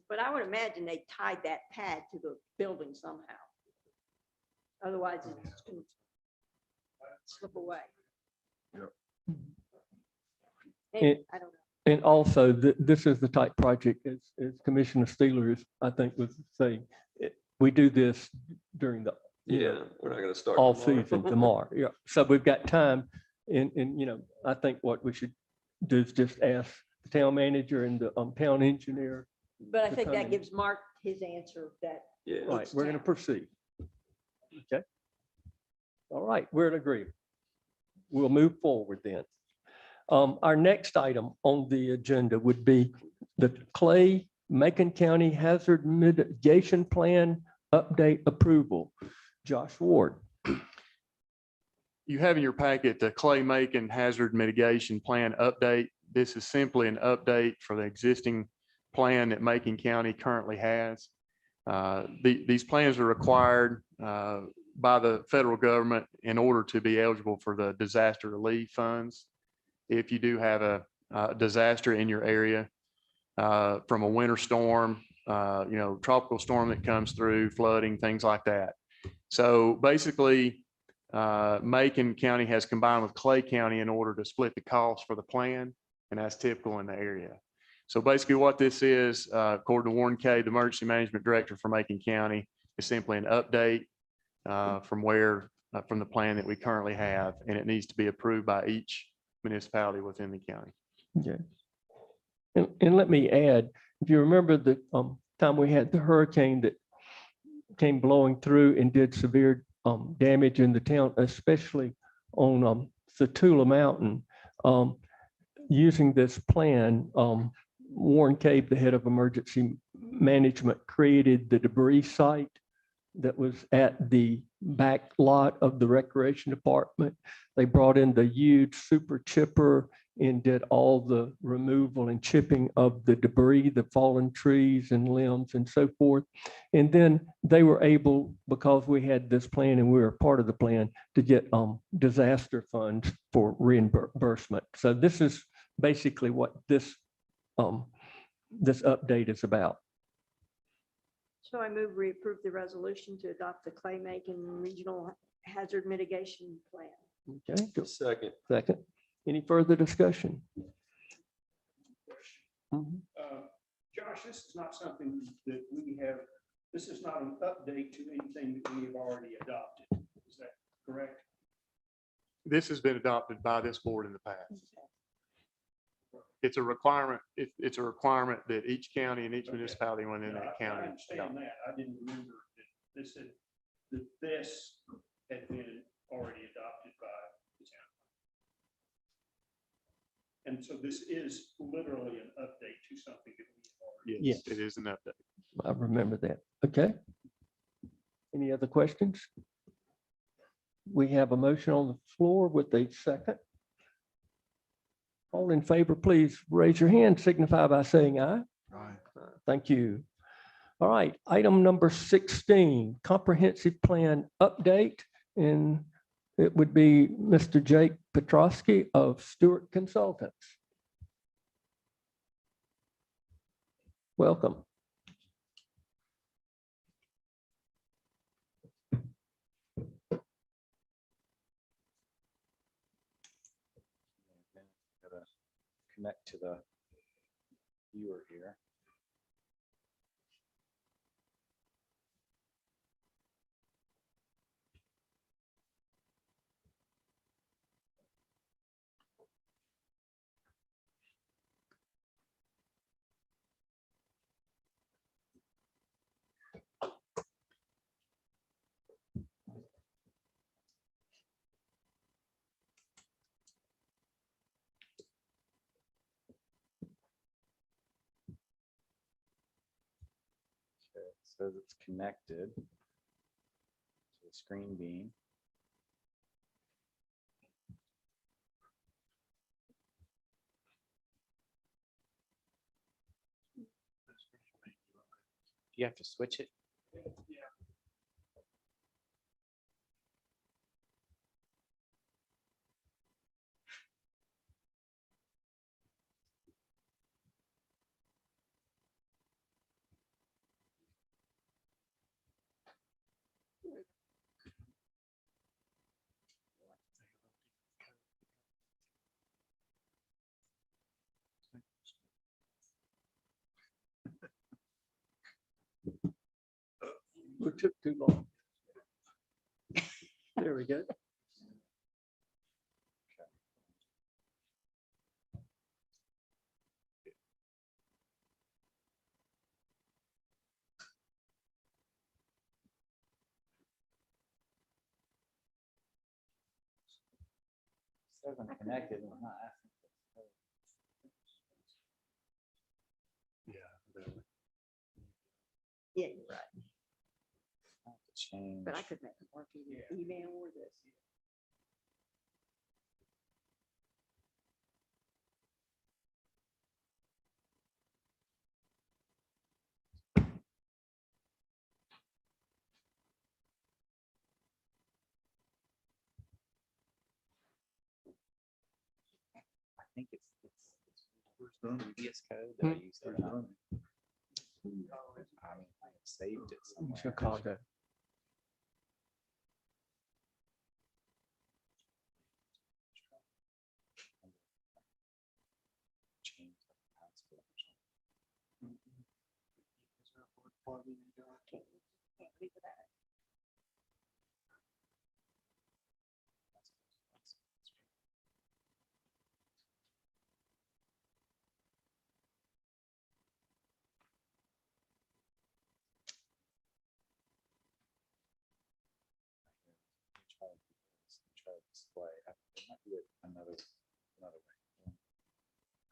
But I would imagine they tied that pad to the building somehow. Otherwise, it's gonna slip away. Yep. Maybe, I don't know. And also, this is the type project, as Commissioner Steeler is, I think, was saying, we do this during the Yeah, we're not gonna start. all tomorrow. season tomorrow. Yeah. So we've got time and, I think what we should do is just ask town manager and the town engineer. But I to think come that in. gives Mark his answer that Yeah. Right, we're going to proceed. Okay. All right, we're in agreement. We'll move forward then. Our next item on the agenda would be the Clay Macon County Hazard Mitigation Plan Update Approval. Josh Ward. You have in your packet the Clay Macon Hazard Mitigation Plan update. This is simply an update for the existing plan that Macon County currently has. These plans are required by the federal government in order to be eligible for the disaster relief funds. If you do have a disaster in your area from a winter storm, tropical storm that comes through, flooding, things like that. So basically, Macon County has combined with Clay County in order to split the cost for the plan, and that's typical in the area. So basically what this is, according to Warren Kay, the Emergency Management Director for Macon County, is simply an update from the plan that we currently have, and it needs to be approved by each municipality within the county. Okay. And let me add, if you remember the time we had the hurricane that came blowing through and did severe damage in the town, especially on Satula Mountain, using this plan, Warren Cave, the head of emergency management, created the debris site that was at the back lot of the recreation department. They brought in the huge super chipper and did all the removal and chipping of the debris, the fallen trees and limbs and so forth. And then they were able, because we had this plan and we were part of the plan, to get disaster funds for reimbursement. So this is basically what this update is about. So I move we approve the resolution to adopt the Clay Macon Regional Hazard Mitigation Plan. Okay, go Second. second. Any further discussion? Mhm. Josh, this is not something that we have, this is not an update to anything that we have already adopted. Is that correct? This has been adopted by this board in the past. It's a requirement, it's a requirement that each county and each Okay. municipality within Yeah, that I county. understand that. I didn't remember that this had been already adopted by the town. And so this is literally an update to something that we already. Yes, Yes. it is an update. I remember that. Okay. Any other questions? We have a motion on the floor with a second. All in favor, please raise your hand, signify by saying aye. Thank you. All right, item number 16, comprehensive plan update. And it would be Mr. Jake Petrosky of Stewart Consultants. Welcome. Gotta connect to the viewer here. Okay, it says it's connected to the screen beam. Do you have to switch it? It took too long. There we go. says I'm connected and I'm not asking. Yeah, you're right. I have to change. But I could make it work either email or this. I think it's done? previous code that I used. To run. I mean, I saved it somewhere. Chicago. Change the password or something. Can't leave it at. Try to display. There might be another way.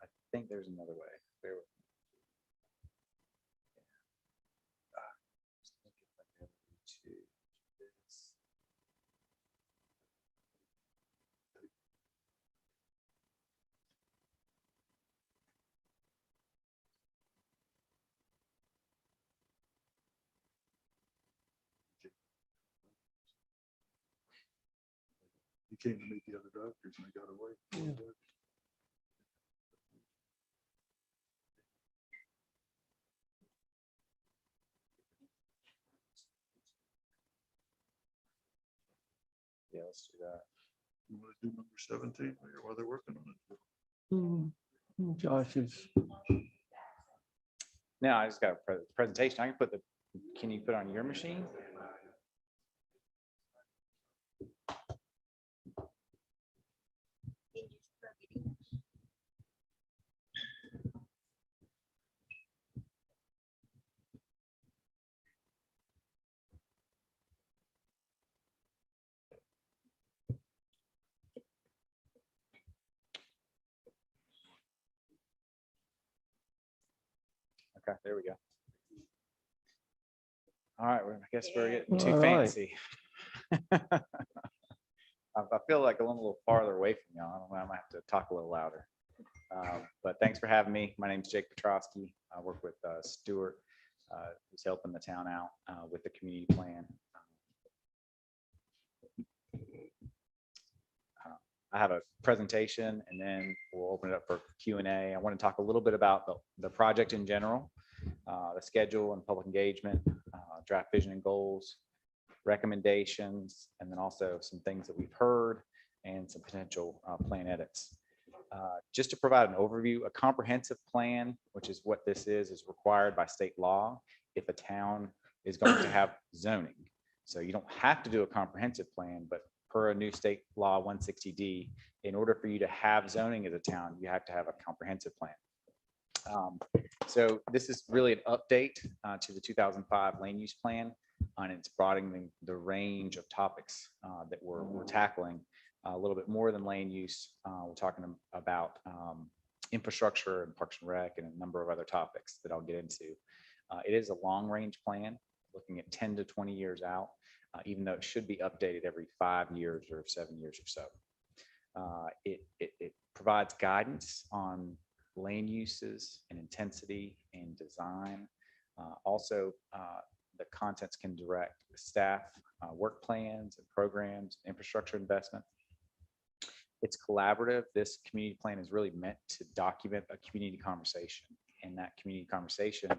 I think there's another way. Bear with me. Just think if I go to this. He came to meet the other doctors and they got away. Yeah, let's do that. You want to do number 17 while they're working on it? Josh is, Now I just got a presentation. I can put the, can you put on your machine? Okay, there we go. All right, I guess we're getting too All right. fancy. I feel like I'm a little farther away from y'all. I don't know, I might have to talk a little louder. But thanks for having me. My name is Jake Petrosky. I work with Stuart, who's helping the town out with the community plan. I have a presentation and then we'll open it up for Q&A. I want to talk a little bit about the project in general, the schedule and public engagement, draft vision and goals, recommendations, and then also some things that we've heard and some potential plan edits. Just to provide an overview, a comprehensive plan, which is what this is required by state law if a town is going to have zoning. So you don't have to do a comprehensive plan, but per a new state law 160D, in order for you to have zoning as a town, you have to have a comprehensive plan. So this is really an update to the 2005 land use plan, and it's broadening the range of topics that we're tackling. A little bit more than land use. We're talking about infrastructure and parks and rec and a number of other topics that I'll get into. It is a long range plan looking at 10 to 20 years out, even though it should be updated every 5 years or 7 years or so. It provides guidance on land uses and intensity and design. Also, the contents can direct staff work plans and programs, infrastructure investment. It's collaborative. This community plan is really meant to document a community conversation, and that community conversation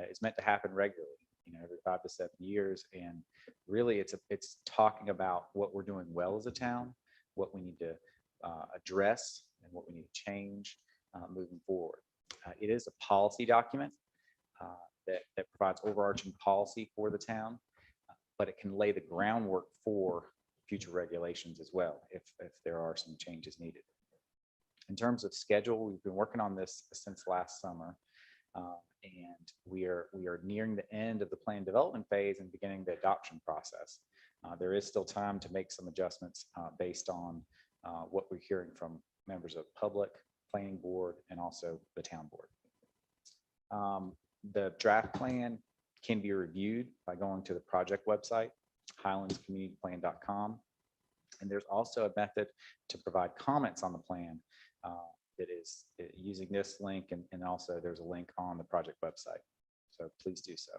is meant to happen regularly, every 5 to 7 years. And really, it's talking about what we're doing well as a town, what we need to address, and what we need to change moving forward. It is a policy document that provides overarching policy for the town, but it can lay the groundwork for future regulations as well, if there are some changes needed. In terms of schedule, we've been working on this since last summer, and we are nearing the end of the plan development phase and beginning the adoption process. There is still time to make some adjustments based on what we're hearing from members of public, planning board, and also the town board. The draft plan can be reviewed by going to the project website, highlandscommunityplan.com. And there's also a method to provide comments on the plan that is using this link, and also there's a link on the project website. So please do so.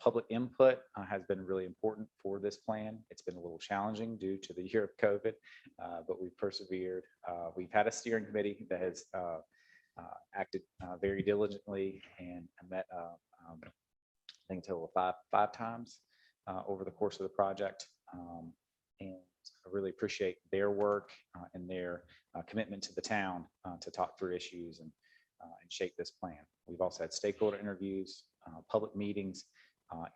Public input has been really important for this plan. It's been a little challenging due to the year of COVID, but we've persevered. We've had a steering committee that has acted very diligently and met, I think, a total of five times over the course of the project. And I really appreciate their work and their commitment to the town to talk through issues and shape this plan. We've also had stakeholder interviews, public meetings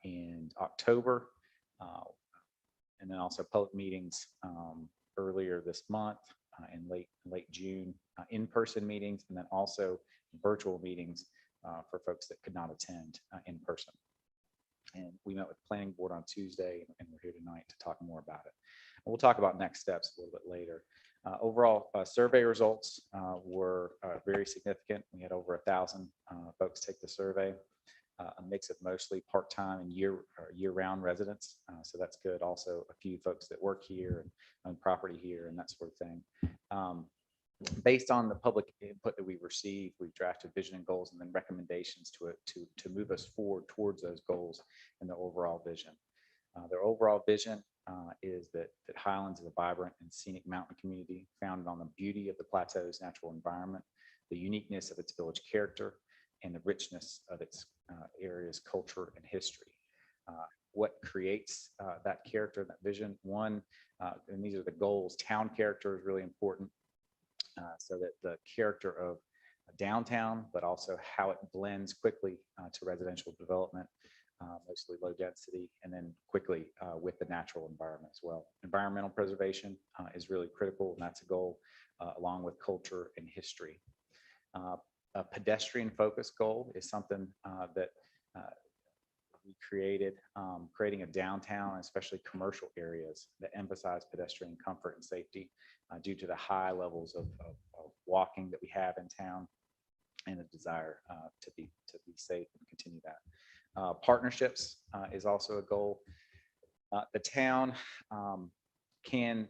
in October, and then also public meetings earlier this month in late June, in-person meetings, and then also virtual meetings for folks that could not attend in person. And we met with the planning board on Tuesday, and we're here tonight to talk more about it. And we'll talk about next steps a little bit later. Overall, survey results were very significant. We had over 1,000 folks take the survey, a mix of mostly part-time and year-round residents. So that's good. Also, a few folks that work here and own property here and that sort of thing. Based on the public input that we received, we've drafted vision and goals and then recommendations to move us forward towards those goals and the overall vision. Their overall vision is that Highlands is a vibrant and scenic mountain community founded on the beauty of the plateau's natural environment, the uniqueness of its village character, and the richness of its area's culture and history. What creates that character and that vision? One, and these are the goals, town character is really important. So that the character of downtown, but also how it blends quickly to residential development, mostly low density, and then quickly with the natural environment as well. Environmental preservation is really critical, and that's a goal along with culture and history. A pedestrian focused goal is something that we created, creating a downtown, especially commercial areas that emphasize pedestrian comfort and safety due to the high levels of walking that we have in town and the desire to be safe and continue that. Partnerships is also a goal. The town can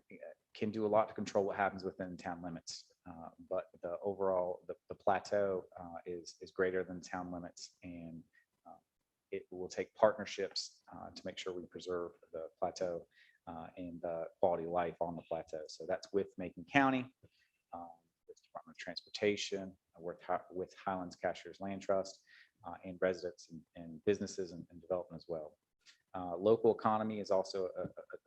do a lot to control what happens within town limits, but the overall, the plateau is greater than town limits, and it will take partnerships to make sure we preserve the plateau and the quality of life on the plateau. So that's with Macon County, with Department of Transportation, with Highlands Cashiers Land Trust, and residents and businesses and development as well. Local economy is also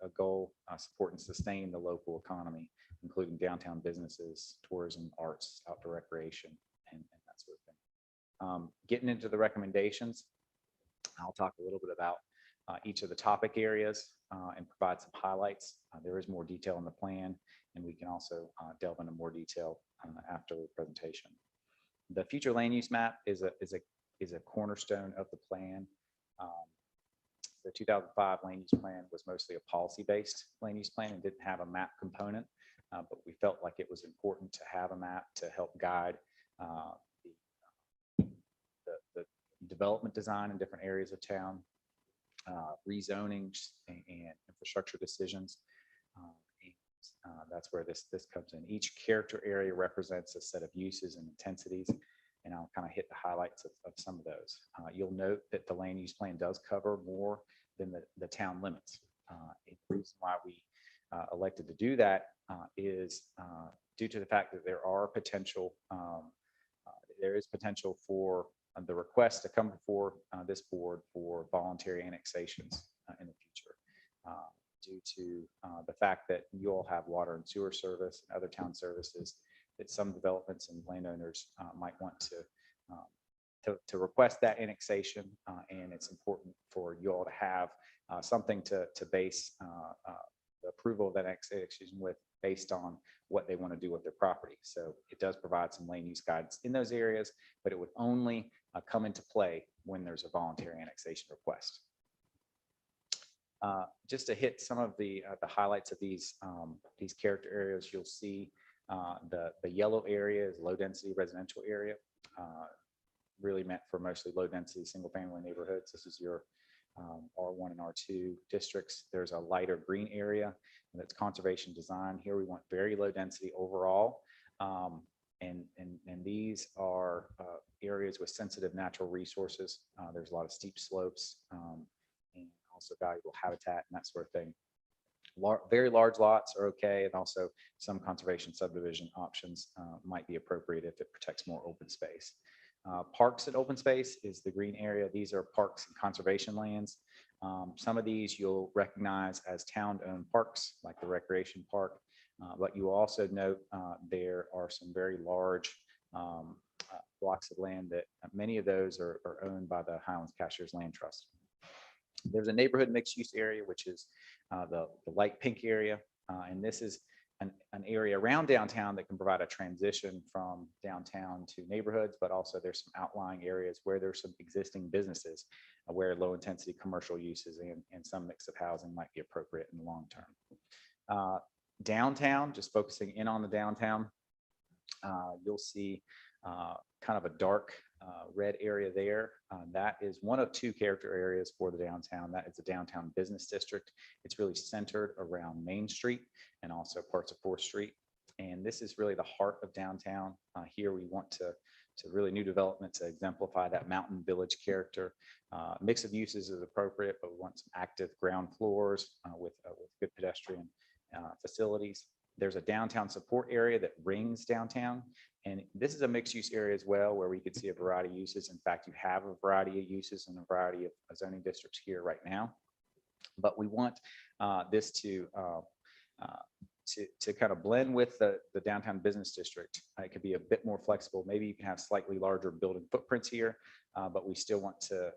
a goal, support and sustain the local economy, including downtown businesses, tourism, arts, outdoor recreation, and that sort of thing. Getting into the recommendations, I'll talk a little bit about each of the topic areas and provide some highlights. There is more detail in the plan, and we can also delve into more detail after the presentation. The future land use map is a cornerstone of the plan. The 2005 land use plan was mostly a policy-based land use plan and didn't have a map component, but we felt like it was important to have a map to help guide the development design in different areas of town, rezoning and infrastructure decisions. That's where this comes in. Each character area represents a set of uses and intensities, and I'll kind of hit the highlights of some of those. You'll note that the land use plan does cover more than the town limits. The reason why we elected to do that is due to the fact that there is potential for the request to come before this board for voluntary annexations in the future, due to the fact that you all have water and sewer service and other town services that some developments and landowners might want to request that annexation, and it's important for you all to have something to base the approval of that annexation with, based on what they want to do with their property. So it does provide some land use guidance in those areas, but it would only come into play when there's a voluntary annexation request. Just to hit some of the highlights of these character areas, you'll see the yellow area is low density residential area, really meant for mostly low density single family neighborhoods. This is your R1 and R2 districts. There's a lighter green area and that's conservation design. Here we want very low density overall. And these are areas with sensitive natural resources. There's a lot of steep slopes and also valuable habitat and that sort of thing. Very large lots are okay, and also some conservation subdivision options might be appropriate if it protects more open space. Parks and open space is the green area. These are parks and conservation lands. Some of these you'll recognize as town-owned parks, like the Recreation Park, but you will also note there are some very large blocks of land that many of those are owned by the Highlands Cashiers Land Trust. There's a neighborhood mixed-use area, which is the light pink area, and this is an area around downtown that can provide a transition from downtown to neighborhoods, but also there's some outlying areas where there's some existing businesses where low intensity commercial uses and some mix of housing might be appropriate in the long term. Downtown, just focusing in on the downtown, you'll see kind of a dark red area there. That is one of two character areas for the downtown. That is the downtown business district. It's really centered around Main Street and also parts of 4th Street. And this is really the heart of downtown. Here we want to really new development to exemplify that mountain village character. Mix of uses is appropriate, but we want some active ground floors with good pedestrian facilities. There's a downtown support area that rings downtown. And this is a mixed use area as well, where we could see a variety of uses. In fact, you have a variety of uses and a variety of zoning districts here right now. But we want this to kind of blend with the downtown business district. It could be a bit more flexible. Maybe you can have slightly larger building footprints here, but we still want to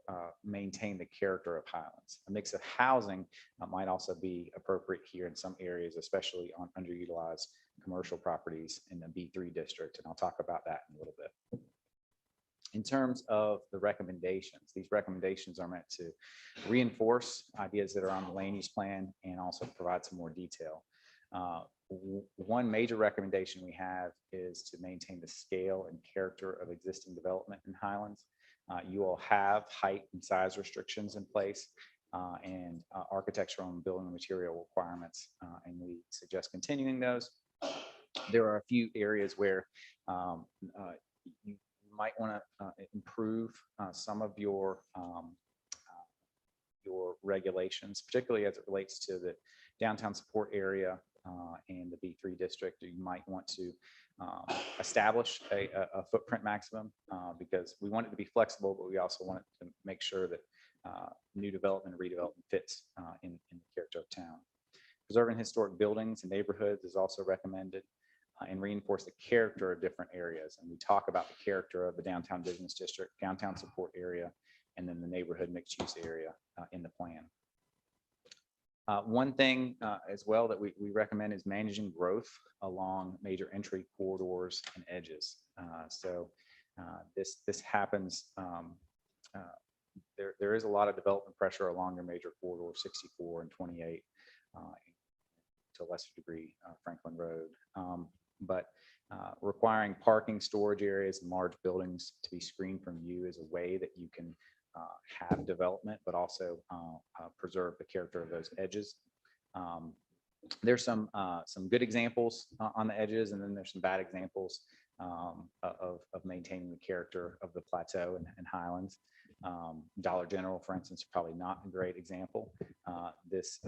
maintain the character of Highlands. A mix of housing might also be appropriate here in some areas, especially on underutilized commercial properties in the B3 district. And I'll talk about that in a little bit. In terms of the recommendations, these recommendations are meant to reinforce ideas that are on the land use plan and also provide some more detail. One major recommendation we have is to maintain the scale and character of existing development in Highlands. You will have height and size restrictions in place and architectural and building material requirements, and we suggest continuing those. There are a few areas where you might want to improve some of your regulations, particularly as it relates to the downtown support area and the B3 district. You might want to establish a footprint maximum because we want it to be flexible, but we also want it to make sure that new development and redevelopment fits in the character of town. Preserving historic buildings and neighborhoods is also recommended and reinforce the character of different areas. And we talk about the character of the downtown business district, downtown support area, and then the neighborhood mixed use area in the plan. One thing as well that we recommend is managing growth along major entry corridors and edges. This happens, there is a lot of development pressure along your major corridors, 64 and 28, to a lesser degree, Franklin Road. But requiring parking, storage areas, and large buildings to be screened from view is a way that you can have development, but also preserve the character of those edges. There's some good examples on the edges, and then there's some bad examples of maintaining the character of the plateau and Highlands. Dollar General, for instance, probably not a great example. This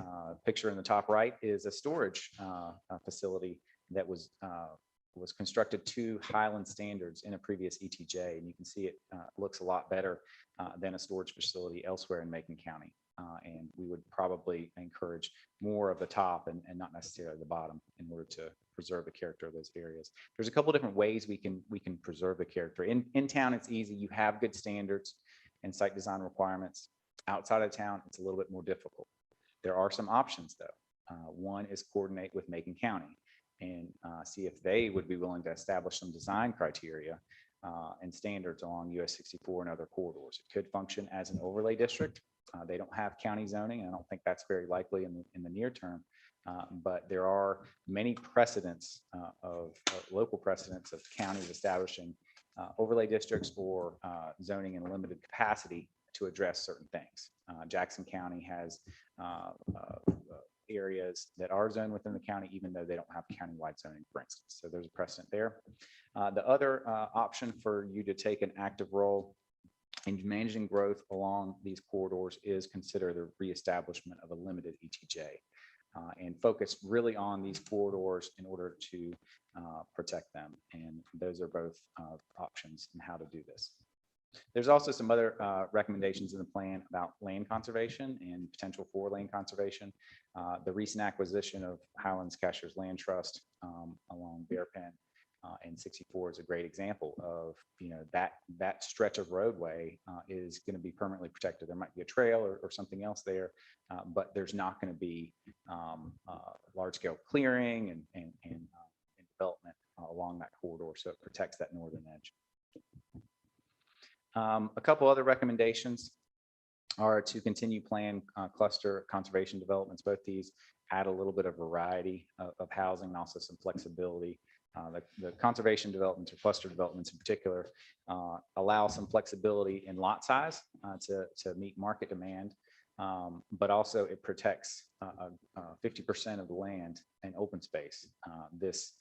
picture in the top right is a storage facility that was constructed to Highland standards in a previous ETJ, and you can see it looks a lot better than a storage facility elsewhere in Macon County. And we would probably encourage more of the top and not necessarily the bottom in order to preserve the character of those areas. There's a couple different ways we can preserve the character. In town, it's easy. You have good standards and site design requirements. Outside of town, it's a little bit more difficult. There are some options though. One is coordinate with Macon County and see if they would be willing to establish some design criteria and standards along US 64 and other corridors. It could function as an overlay district. They don't have county zoning, and I don't think that's very likely in the near term. But there are many precedents of local precedents of counties establishing overlay districts or zoning in limited capacity to address certain things. Jackson County has areas that are zoned within the county, even though they don't have countywide zoning, for instance. So there's a precedent there. The other option for you to take an active role in managing growth along these corridors is consider the reestablishment of a limited ETJ and focus really on these corridors in order to protect them. And those are both options in how to do this. There's also some other recommendations in the plan about land conservation and potential for land conservation. The recent acquisition of Highlands Cashier's Land Trust along Bear Pen and 64 is a great example of, that stretch of roadway is going to be permanently protected. There might be a trail or something else there, but there's not going to be large scale clearing and development along that corridor. So it protects that northern edge. A couple other recommendations are to continue plan cluster conservation developments. Both these add a little bit of variety of housing and also some flexibility. The conservation developments or cluster developments in particular allow some flexibility in lot size to meet market demand, but also it protects 50% of the land and open space. This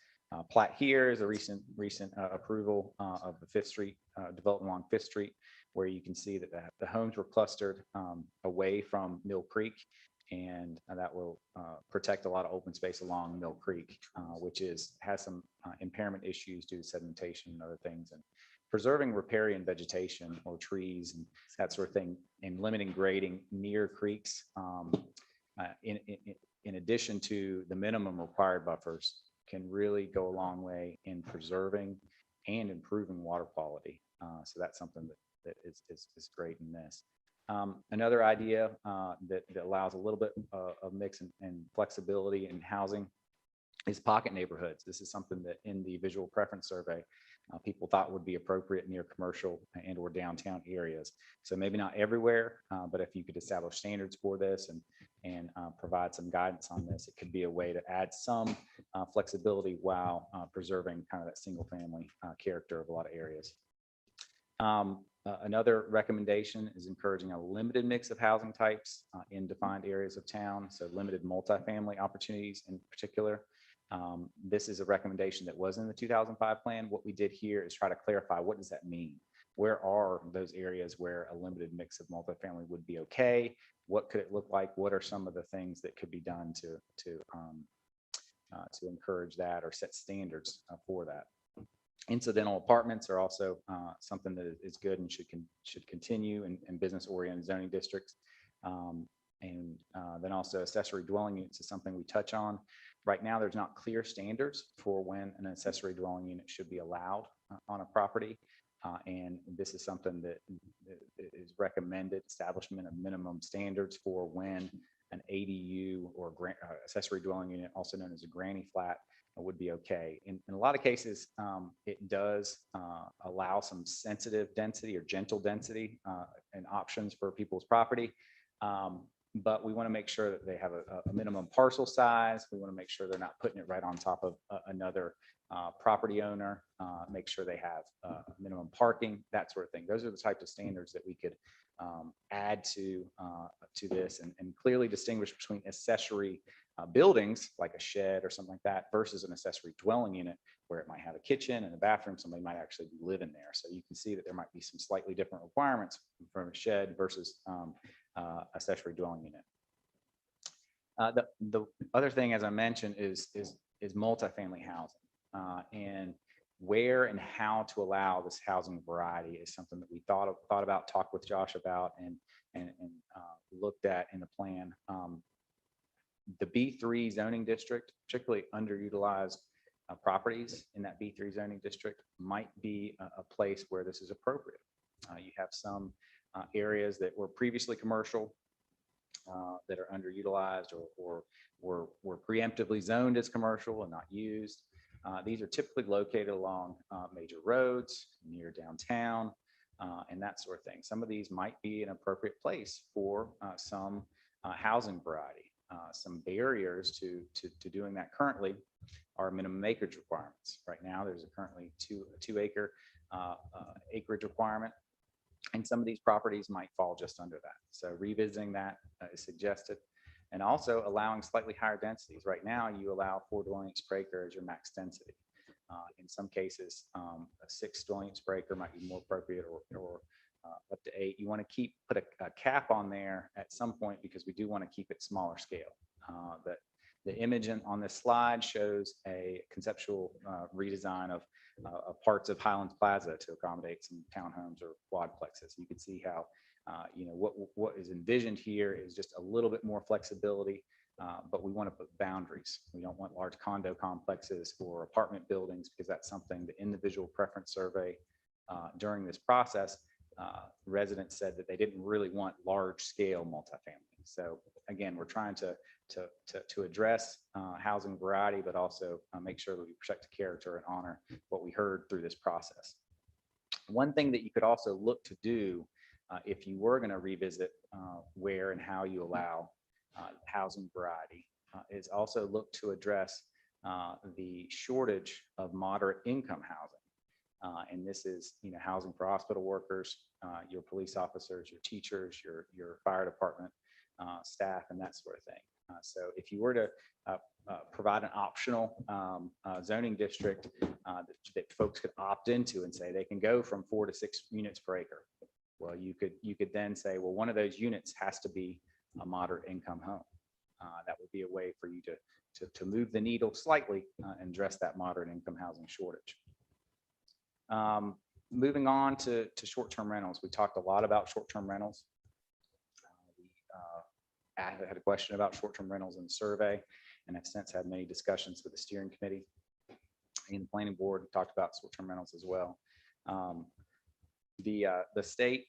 plat here is a recent approval of the Fifth Street development along Fifth Street, where you can see that the homes were clustered away from Mill Creek, and that will protect a lot of open space along Mill Creek, which has some impairment issues due to sedimentation and other things, and preserving riparian vegetation or trees and that sort of thing, and limiting grading near creeks in addition to the minimum required buffers can really go a long way in preserving and improving water quality. So that's something that is great in this. Another idea that allows a little bit of mix and flexibility in housing is pocket neighborhoods. This is something that in the visual preference survey, people thought would be appropriate near commercial and or downtown areas. So maybe not everywhere, but if you could establish standards for this and provide some guidance on this, it could be a way to add some flexibility while preserving kind of that single family character of a lot of areas. Another recommendation is encouraging a limited mix of housing types in defined areas of town. So limited multifamily opportunities in particular. This is a recommendation that was in the 2005 plan. What we did here is try to clarify, what does that mean? Where are those areas where a limited mix of multifamily would be okay? What could it look like? What are some of the things that could be done to encourage that or set standards for that? Incidental apartments are also something that is good and should continue in business-oriented zoning districts. And then also accessory dwelling units is something we touch on. Right now, there's not clear standards for when an accessory dwelling unit should be allowed on a property. And this is something that is recommended, establishment of minimum standards for when an ADU or accessory dwelling unit, also known as a granny flat, would be okay. In a lot of cases, it does allow some sensitive density or gentle density and options for people's property. But we want to make sure that they have a minimum parcel size. We want to make sure they're not putting it right on top of another property owner, make sure they have minimum parking, that sort of thing. Those are the types of standards that we could add to this and clearly distinguish between accessory buildings like a shed or something like that versus an accessory dwelling unit where it might have a kitchen and a bathroom. Somebody might actually be living there. So you can see that there might be some slightly different requirements from a shed versus accessory dwelling unit. The other thing, as I mentioned, is multifamily housing, and where and how to allow this housing variety is something that we thought about, talked with Josh about, and looked at in the plan. The B3 zoning district, particularly underutilized properties in that B3 zoning district, might be a place where this is appropriate. You have some areas that were previously commercial that are underutilized or were preemptively zoned as commercial and not used. These are typically located along major roads, near downtown, and that sort of thing. Some of these might be an appropriate place for some housing variety. Some barriers to doing that currently are minimum acreage requirements. Right now, there's currently a 2 acre acreage requirement, and some of these properties might fall just under that. So revisiting that is suggested, and also allowing slightly higher densities. Right now, you allow 4 dwelling units per acre as your max density. In some cases, a 6 dwelling units per acre might be more appropriate, or up to 8. You want to put a cap on there at some point, because we do want to keep it smaller scale. But the image on this slide shows a conceptual redesign of parts of Highlands Plaza to accommodate some townhomes or quadplexes. You can see how what is envisioned here is just a little bit more flexibility, but we want to put boundaries. We don't want large condo complexes or apartment buildings, because that's something the individual preference survey during this process, residents said that they didn't really want large scale multifamily. So again, we're trying to address housing variety, but also make sure that we protect the character and honor what we heard through this process. One thing that you could also look to do if you were going to revisit where and how you allow housing variety is also look to address the shortage of moderate income housing. And this is, housing for hospital workers, your police officers, your teachers, your fire department staff, and that sort of thing. So if you were to provide an optional zoning district that folks could opt into and say they can go from 4 to 6 units per acre, well, you could then say, well, one of those units has to be a moderate income home. That would be a way for you to move the needle slightly and address that moderate income housing shortage. Moving on to short-term rentals. We talked a lot about short-term rentals. I had a question about short-term rentals in the survey, and have since had many discussions with the steering committee and the planning board. We talked about short-term rentals as well. The state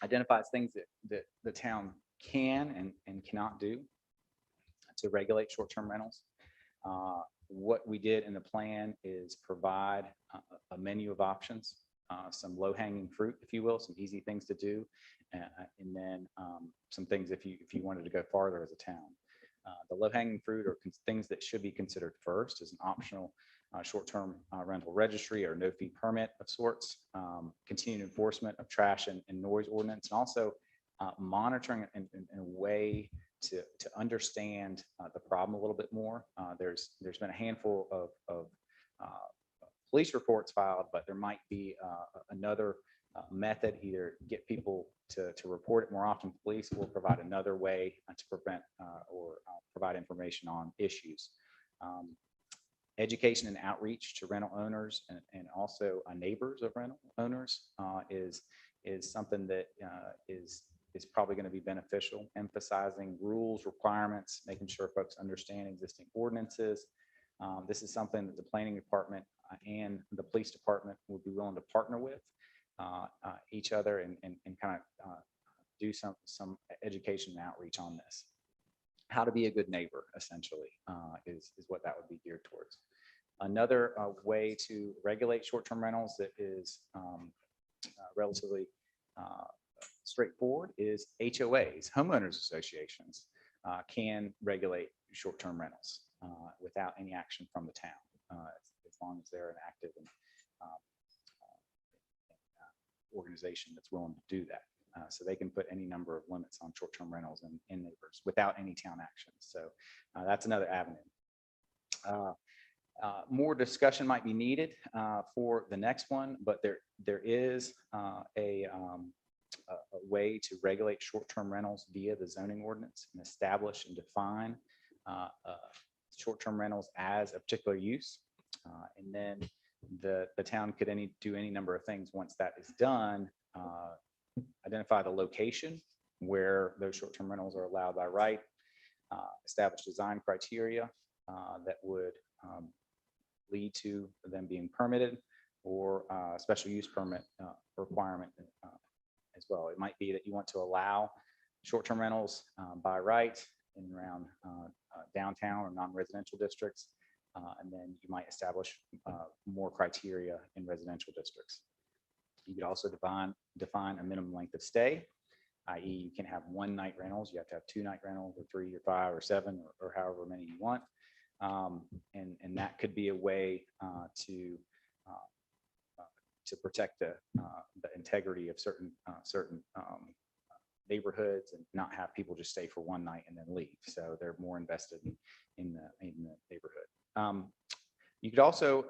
identifies things that the town can and cannot do to regulate short-term rentals. What we did in the plan is provide a menu of options, some low-hanging fruit, if you will, some easy things to do, and then some things if you wanted to go farther as a town. The low-hanging fruit are things that should be considered first is an optional short-term rental registry or no-fee permit of sorts, continued enforcement of trash and noise ordinance, and also monitoring in a way to understand the problem a little bit more. There's been a handful of police reports filed, but there might be another method, either get people to report it more often to police, or provide another way to prevent or provide information on issues. Education and outreach to rental owners and also neighbors of rental owners is something that is probably going to be beneficial, emphasizing rules, requirements, making sure folks understand existing ordinances. This is something that the planning department and the police department would be willing to partner with each other and kind of do some education and outreach on this. How to be a good neighbor, essentially, is what that would be geared towards. Another way to regulate short-term rentals that is relatively straightforward is HOAs, homeowners associations, can regulate short-term rentals without any action from the town, as long as they're an active and organization that's willing to do that. So they can put any number of limits on short-term rentals in neighbors without any town action. So that's another avenue. More discussion might be needed for the next one, but there is a way to regulate short-term rentals via the zoning ordinance and establish and define short-term rentals as a particular use. And then the town could do any number of things once that is done. Identify the location where those short-term rentals are allowed by right, establish design criteria that would lead to them being permitted, or special use permit requirement as well. It might be that you want to allow short-term rentals by right in around downtown or non-residential districts, And then you might establish more criteria in residential districts. You could also define a minimum length of stay, i.e. you can have 1 night rentals, you have to have 2 night rentals, or 3 or 5 or 7, or however many you want. And that could be a way to protect the integrity of certain neighborhoods and not have people just stay for 1 night and then leave. So they're more invested in the neighborhood. You could also,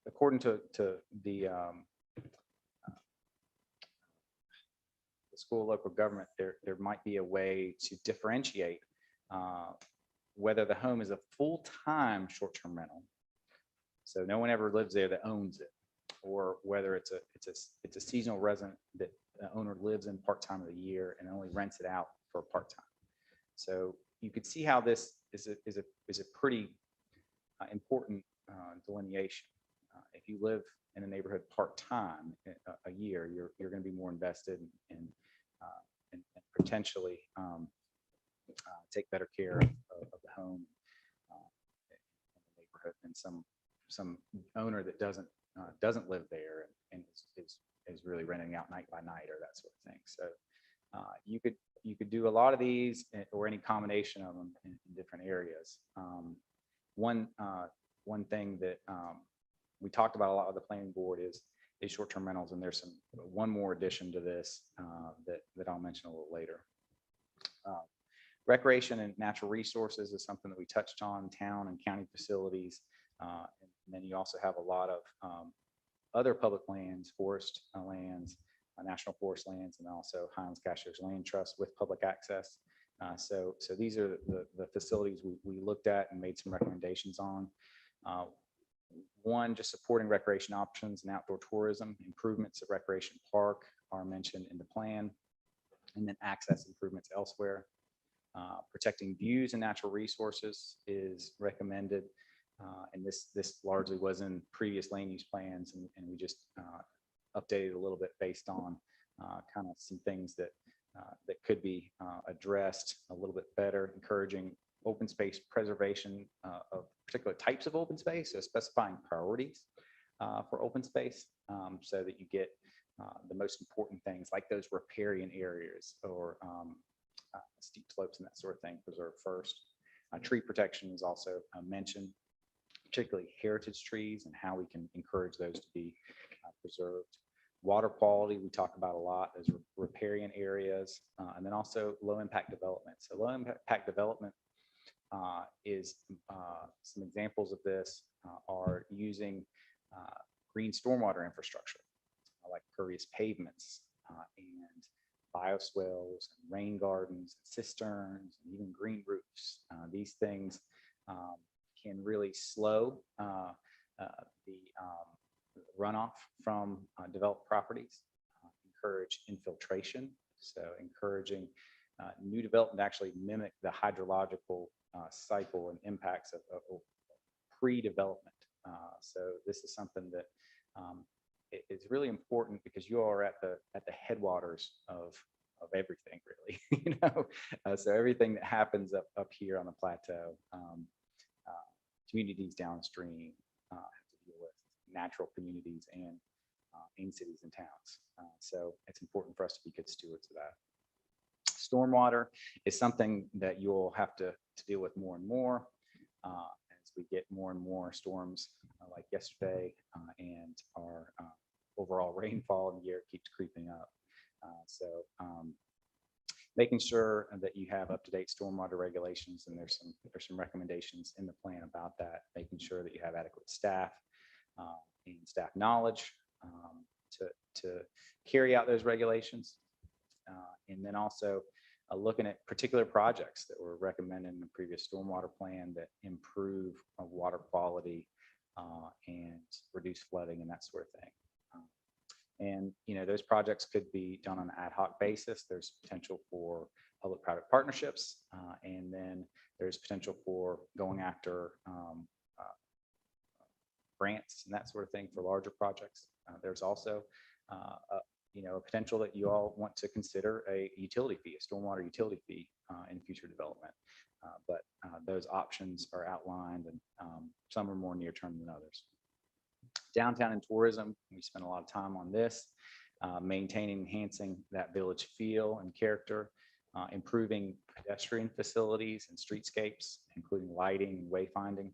according to the school local government, there might be a way to differentiate whether the home is a full-time short-term rental, so no one ever lives there that owns it, or whether it's a seasonal resident that the owner lives in part-time of the year and only rents it out for part-time. So you could see how this is a pretty important delineation. If you live in a neighborhood part-time a year, you're going to be more invested and potentially take better care of the home in the neighborhood than some owner that doesn't live there and is really renting out night by night or that sort of thing. So you could do a lot of these or any combination of them in different areas. One thing that we talked about a lot with the planning board is short-term rentals, and there's one more addition to this that I'll mention a little later. Recreation and natural resources is something that we touched on, town and county facilities. And then you also have a lot of other public lands, forest lands, national forest lands, and also Highlands Cashiers Land Trust with public access. So these are the facilities we looked at and made some recommendations on. One, just supporting recreation options and outdoor tourism. Improvements at Recreation Park are mentioned in the plan, and then access improvements elsewhere. Protecting views and natural resources is recommended, and this largely was in previous land use plans, and we just updated a little bit based on kind of some things that could be addressed a little bit better. Encouraging open space preservation of particular types of open space, so specifying priorities for open space, so that you get the most important things like those riparian areas or steep slopes and that sort of thing preserved first. Tree protection is also mentioned, particularly heritage trees and how we can encourage those to be preserved. Water quality, we talk about a lot, those riparian areas, and then also low impact development. So low impact development is some examples of this are using green stormwater infrastructure like pervious pavements and bioswales, and rain gardens, and cisterns, and even green roofs. These things can really slow the runoff from developed properties, encourage infiltration, so encouraging new development to actually mimic the hydrological cycle and impacts of pre-development. So this is something that is really important because you are at the headwaters of everything, really. So everything that happens up here on the plateau, communities downstream have to deal with natural communities and in cities and towns. So it's important for us to be good stewards of that. Stormwater is something that you'll have to deal with more and more as we get more and more storms like yesterday, and our overall rainfall in the year keeps creeping up. So making sure that you have up-to-date stormwater regulations, and there's some recommendations in the plan about that, making sure that you have adequate staff and staff knowledge to carry out those regulations. And then also looking at particular projects that were recommended in the previous stormwater plan that improve water quality and reduce flooding and that sort of thing. And those projects could be done on an ad hoc basis. There's potential for public-private partnerships, and then there's potential for going after grants and that sort of thing for larger projects. There's also a potential that you all want to consider a utility fee, a stormwater utility fee in future development. But those options are outlined, and some are more near term than others. Downtown and tourism, we spent a lot of time on this, maintaining, enhancing that village feel and character, improving pedestrian facilities and streetscapes, including lighting and wayfinding,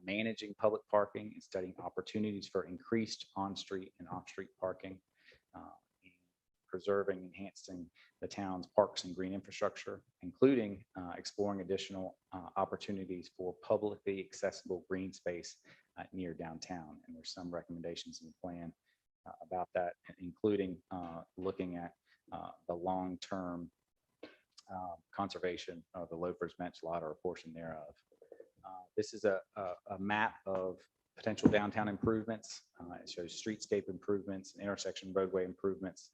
managing public parking and studying opportunities for increased on-street and off-street parking, and preserving, enhancing the town's parks and green infrastructure, including exploring additional opportunities for publicly accessible green space near downtown. And there's some recommendations in the plan about that, including looking at the long-term conservation of the Loafers Bench lot or a portion thereof. This is a map of potential downtown improvements. It shows streetscape improvements, intersection roadway improvements,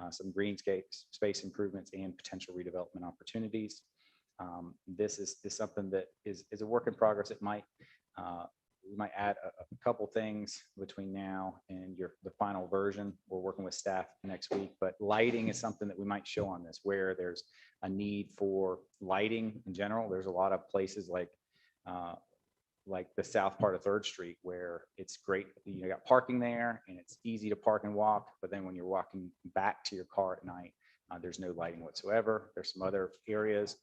some greenscape space improvements, and potential redevelopment opportunities. This is something that is a work in progress. It might we might add a couple things between now and the final version. We're working with staff next week, but lighting is something that we might show on this, where there's a need for lighting in general. There's a lot of places like the south part of 3rd Street where it's great. You got parking there and it's easy to park and walk, but then when you're walking back to your car at night, there's no lighting whatsoever. There's some other areas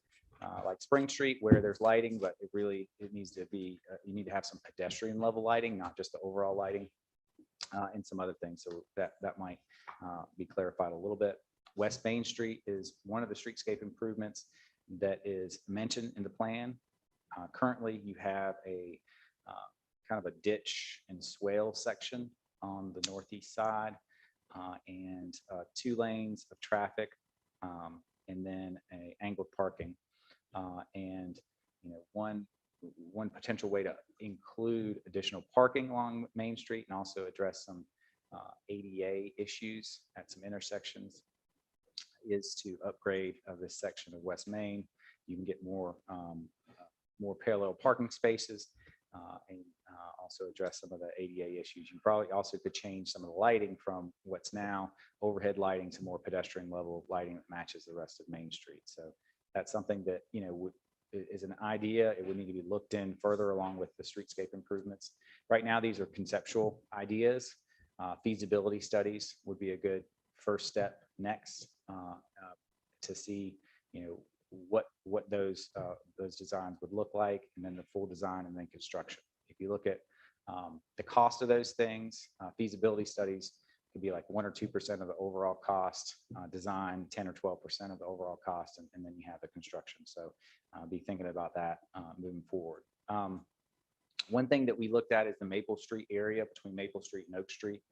like Spring Street where there's lighting, but it needs to be, you need to have some pedestrian level lighting, not just the overall lighting, and some other things. So that might be clarified a little bit. West Main Street is one of the streetscape improvements that is mentioned in the plan. Currently, you have a kind of a ditch and swale section on the northeast side, and 2 lanes of traffic, and then a angled parking. And one potential way to include additional parking along Main Street and also address some ADA issues at some intersections is to upgrade this section of West Main. You can get more parallel parking spaces, and also address some of the ADA issues. You probably also could change some of the lighting from what's now overhead lighting to more pedestrian level lighting that matches the rest of Main Street. So that's something that is an idea. It would need to be looked in further along with the streetscape improvements. Right now, these are conceptual ideas. Feasibility studies would be a good first step next to see what those designs would look like, and then the full design, and then construction. If you look at the cost of those things, feasibility studies could be like 1 or 2% of the overall cost, design 10 or 12% of the overall cost, and then you have the construction. So be thinking about that moving forward. One thing that we looked at is the Maple Street area between Maple Street and Oak Street.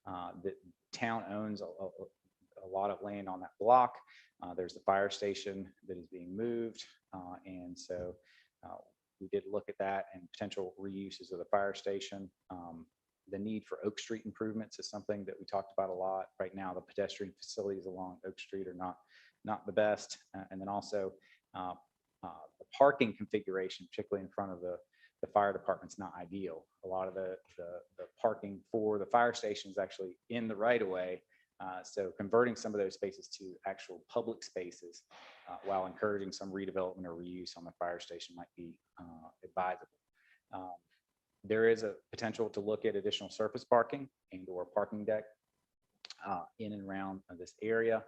The town owns a lot of land on that block. There's the fire station that is being moved, and so we did look at that and potential reuses of the fire station. The need for Oak Street improvements is something that we talked about a lot. Right now, the pedestrian facilities along Oak Street are not the best, and then also the parking configuration, particularly in front of the fire department's not ideal. A lot of the parking for the fire station is actually in the right of way. So converting some of those spaces to actual public spaces while encouraging some redevelopment or reuse on the fire station might be advisable. There is a potential to look at additional surface parking and or parking deck in and around this area,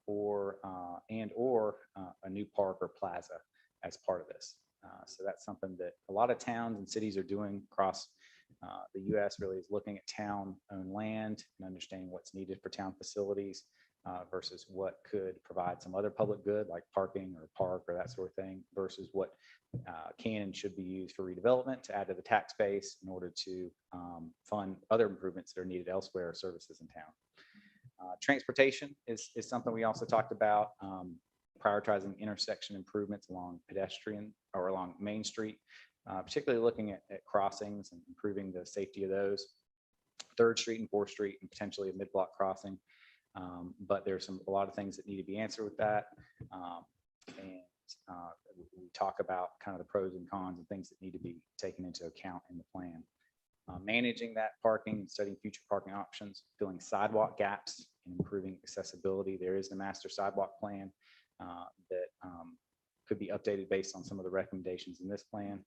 or a new park or plaza as part of this. So that's something that a lot of towns and cities are doing across the U.S. really is looking at town-owned land and understanding what's needed for town facilities versus what could provide some other public good like parking or park or that sort of thing versus what can and should be used for redevelopment to add to the tax base in order to fund other improvements that are needed elsewhere or services in town. Transportation is something we also talked about, prioritizing intersection improvements along pedestrian or along Main Street. Particularly looking at crossings and improving the safety of those. 3rd Street and 4th Street and potentially a mid-block crossing. But there's a lot of things that need to be answered with that. And we talk about kind of the pros and cons and things that need to be taken into account in the plan. Managing that parking and studying future parking options, filling sidewalk gaps in improving accessibility. There is the master sidewalk plan that could be updated based on some of the recommendations in this plan.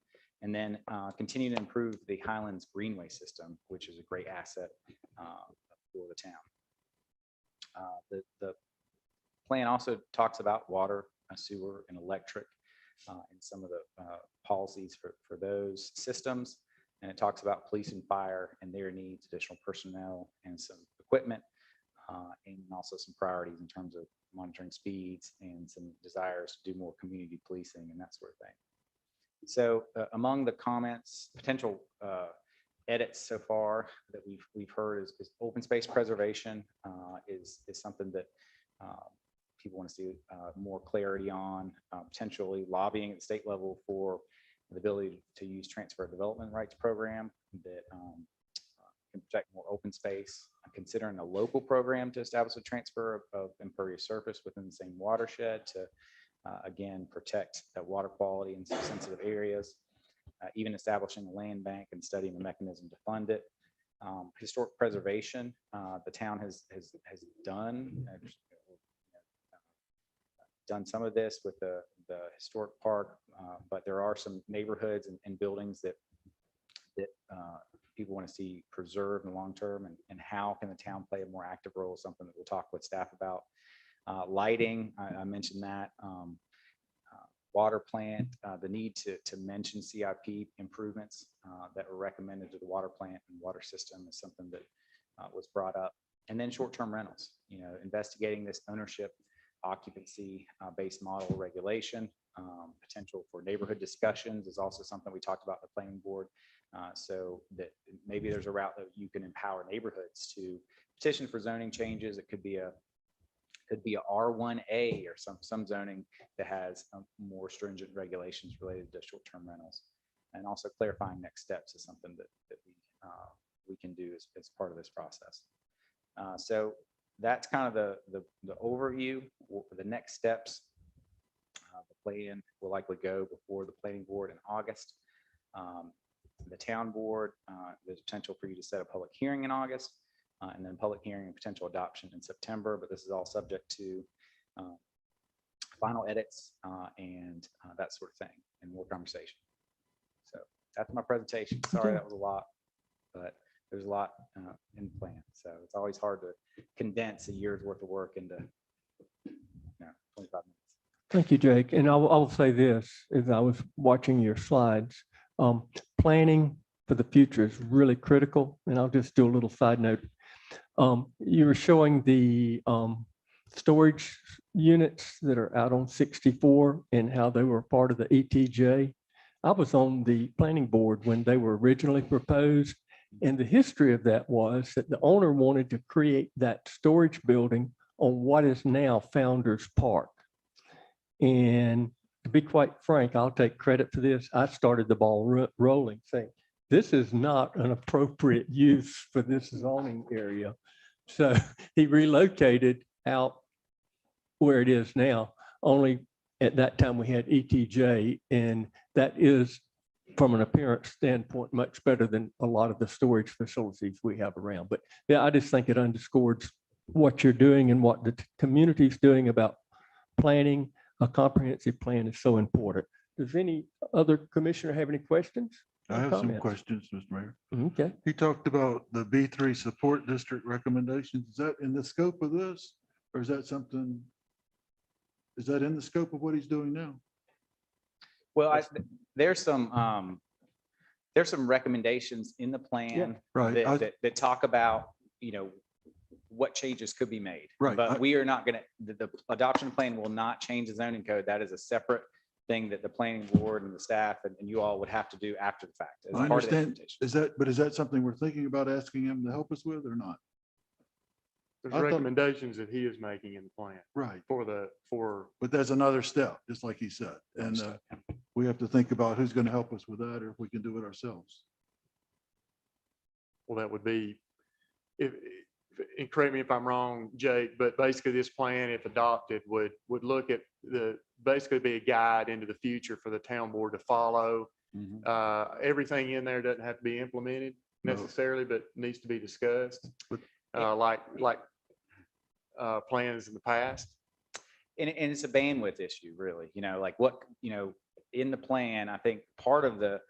And then continue to improve the Highlands Greenway system, which is a great asset for the town. The plan also talks about water, sewer, and electric and some of the policies for those systems. And it talks about police and fire and their needs, additional personnel, and some equipment, and also some priorities in terms of monitoring speeds and some desires to do more community policing and that sort of thing. So among the comments, potential edits so far that we've heard is open space preservation is something that people want to see more clarity on, potentially lobbying at the state level for the ability to use transfer development rights program that can protect more open space, considering a local program to establish a transfer of impervious surface within the same watershed to again protect that water quality in some sensitive areas, even establishing a land bank and studying the mechanism to fund it. Historic preservation, the town has done some of this with the historic park, but there are some neighborhoods and buildings that people want to see preserved in the long term, and how can the town play a more active role, something that we'll talk with staff about. Lighting, I mentioned that. Water plant, the need to mention CIP improvements that were recommended to the water plant and water system is something that was brought up. And then short-term rentals, investigating this ownership occupancy based model regulation, potential for neighborhood discussions is also something we talked about in the planning board. So that maybe there's a route that you can empower neighborhoods to petition for zoning changes. It could be a R1A or some zoning that has more stringent regulations related to short-term rentals. And also clarifying next steps is something that we can do as part of this process. So that's kind of the overview. For the next steps, the plan will likely go before the planning board in August. The town board, there's potential for you to set a public hearing in August, and then public hearing and potential adoption in September, but this is all subject to final edits and that sort of thing, and more conversation. So that's my presentation. Sorry, that was a lot, but there's a lot in the plan. So it's always hard to condense a year's worth of work into 25 minutes. Thank you, Jake. And I will say this, as I was watching your slides, planning for the future is really critical. And I'll just do a little side note. You were showing the storage units that are out on 64 and how they were part of the ETJ. I was on the planning board when they were originally proposed. And the history of that was that the owner wanted to create that storage building on what is now Founders Park. And to be quite frank, I'll take credit for this. I started the ball rolling saying, this is not an appropriate use for this zoning area. So he relocated out where it is now. Only at that time we had ETJ, and that is, from an appearance standpoint, much better than a lot of the storage facilities we have around. But yeah, I just think it underscores what you're doing and what the community's doing about planning. A comprehensive plan is so important. Does any other commissioner have any questions? I have some questions, Mr. Mayor. Okay. He talked about the B3 support district recommendations. Is that in the scope of this? Or is that something, is that in the scope of what he's doing now? Well, there's some recommendations in the plan Right. that talk about, what changes could be made. Right. But we are not going to, the adoption plan will not change the zoning code. That is a separate thing that the planning board and the staff and you all would have to do after the fact. As I part of the understand. implementation. Is that something we're thinking about asking him to help us with or not? There's I thought- recommendations that he is making in the plan Right. for But there's another step, just like he said. And we have to think about who's going to help us with that or if we can do it ourselves. well, that would be, and correct me if I'm wrong, Jake, but basically this plan, if adopted, would look at basically be a guide into the future for the town board to follow. Everything in there doesn't have to be implemented No. necessarily, but needs to be discussed. But- Like plans in the past. And it's a bandwidth issue, really, like what, in the plan, I think part of the,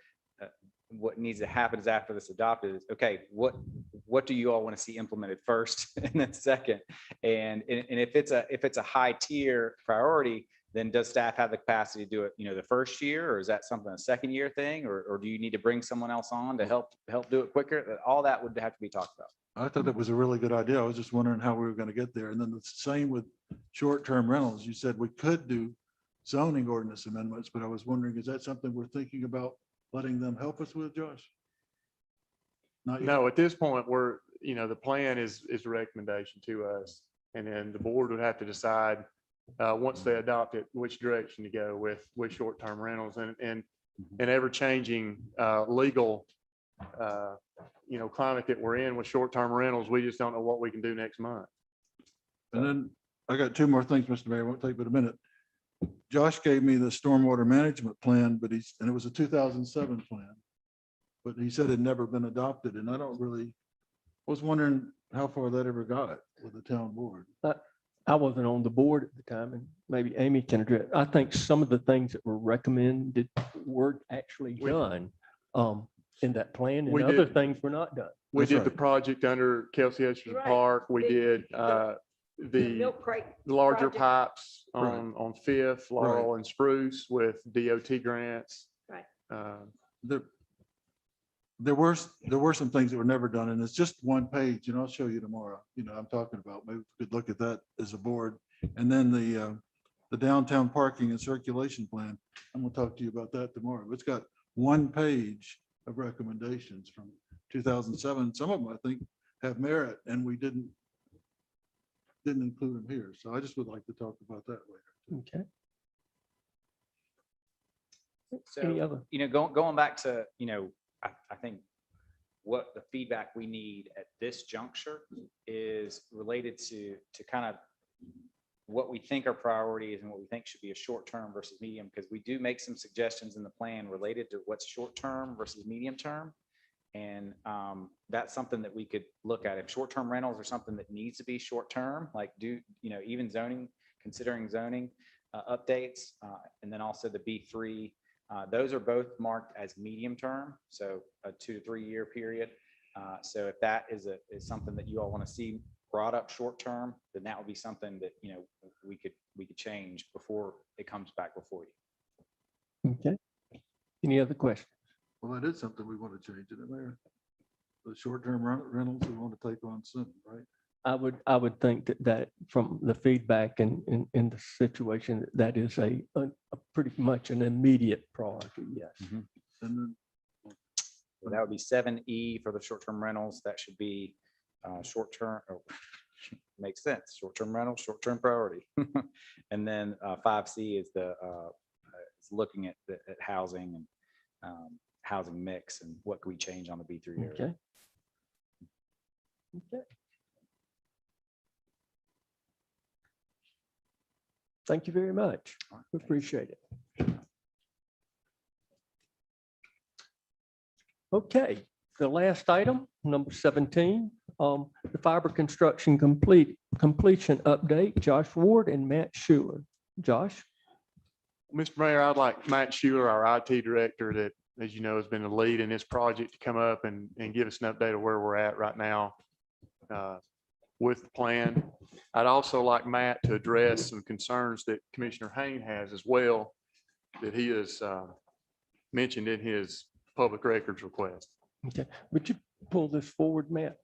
what needs to happen is after this adopted is, okay, what do you all want to see implemented first and then second? And if it's a high tier priority, then does staff have the capacity to do it, the first year, or is that something a second year thing? Or do you need to bring someone else on to help do it quicker? All that would have to be talked about. I thought that was a really good idea. I was just wondering how we were going to get there. And then the same with short-term rentals. You said we could do zoning ordinance amendments, but I was wondering, is that something we're thinking about letting them help us with, Josh? Not yet? No, at this point, the plan is a recommendation to us. And then the board would have to decide, once they adopt it, which direction to go with short-term rentals and ever-changing legal climate that we're in with short-term rentals. We just don't know what we can do next month. And then I got two more things, Mr. Mayor. It won't take but a minute. Josh gave me the stormwater management plan, and it was a 2007 plan. But he said it had never been adopted, and I was wondering how far that ever got with the town board. I wasn't on the board at the time, and maybe Amy can address. I think some of the things that were recommended were actually done in that plan, and other things were not done. We did the project under Kelsey Hutchinson Right. Park. We did The the milk crate. larger project. pipes Right. on Fifth, Laurel, and Spruce with DOT grants. Right. There were some things that were never done, and it's just one page, and I'll show you tomorrow. I'm talking about, maybe we could look at that as a board. And then the downtown parking and circulation plan, I'm gonna talk to you about that tomorrow. It's got one page of recommendations from 2007. Some of them, I think, have merit, and we didn't include them here. So I just would like to talk about that later. Okay. Any So, other? going back to, I think what the feedback we need at this juncture is related to kind of what we think our priority is and what we think should be a short-term versus medium, because we do make some suggestions in the plan related to what's short-term versus medium-term. And that's something that we could look at. If short-term rentals are something that needs to be short-term, like even zoning, considering zoning updates, and then also the B3, those are both marked as medium-term, so a 2 to 3 year period. So if that is something that you all want to see brought up short-term, then that would be something that, we could change before it comes back before you. Okay. Any other questions? Well, that is something we want to change in there. The short-term rentals we want to take on soon, right? I would think that from the feedback and in the situation, that is a pretty much an immediate priority, yes. And then So that would be 7E for the short-term rentals. That should be short-term. Makes sense. Short-term rental, short-term priority. And then 5C is is looking at housing and housing mix and what can we change on the B3 area. Okay. Okay. Thank you very much. We appreciate it. Okay, the last item, number 17, the fiber construction completion update, Josh Ward and Matt Schuler. Josh? Mr. Mayor, I'd like Matt Schuler, our IT director, that, as you know, has been the lead in this project, to come up and give us an update of where we're at right now with the plan. I'd also like Matt to address some concerns that Commissioner Hayne has as well, that he has mentioned in his public records request. Okay, would you pull this forward, Matt?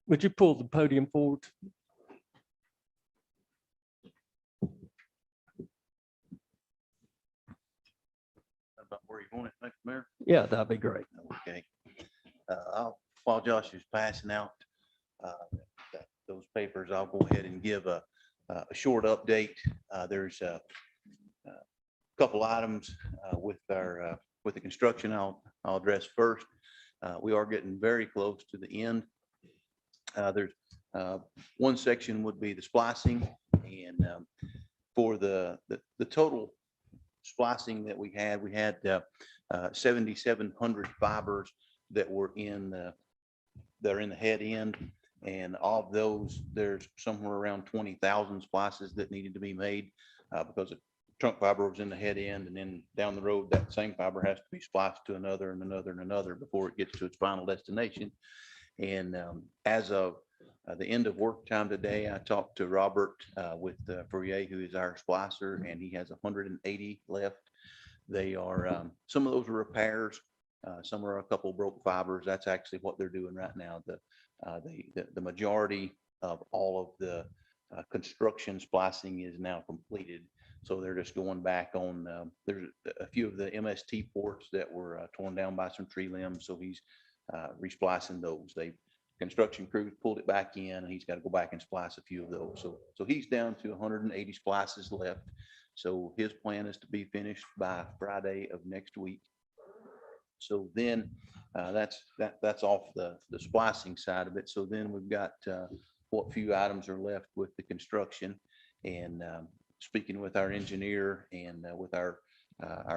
Would you pull the podium forward? About where you want it, Mr. Mayor? Yeah, that'd be great. Okay. While Josh is passing out those papers, I'll go ahead and give a short update. There's a couple items with the construction I'll address first. We are getting very close to the end. There's one section would be the splicing, and for the total splicing that we had 7,700 fibers that were in the head end, And of those, there's somewhere around 20,000 splices that needed to be made because the trunk fiber was in the head end, and then down the road, that same fiber has to be spliced to another and another and another before it gets to its final destination. And as of the end of work time today, I talked to Robert with Fourier, who is our splicer, and he has 180 left. They are, some of those are repairs. Some are a couple broke fibers. That's actually what they're doing right now. The majority of all of the construction splicing is now completed. So they're just going back on, there's a few of the MST ports that were torn down by some tree limbs. So he's resplicing those. Construction crews pulled it back in, and he's got to go back and splice a few of those. So he's down to 180 splices left. So his plan is to be finished by Friday of next week. So then that's off the splicing side of it. So then we've got what few items are left with the construction, and speaking with our engineer and with our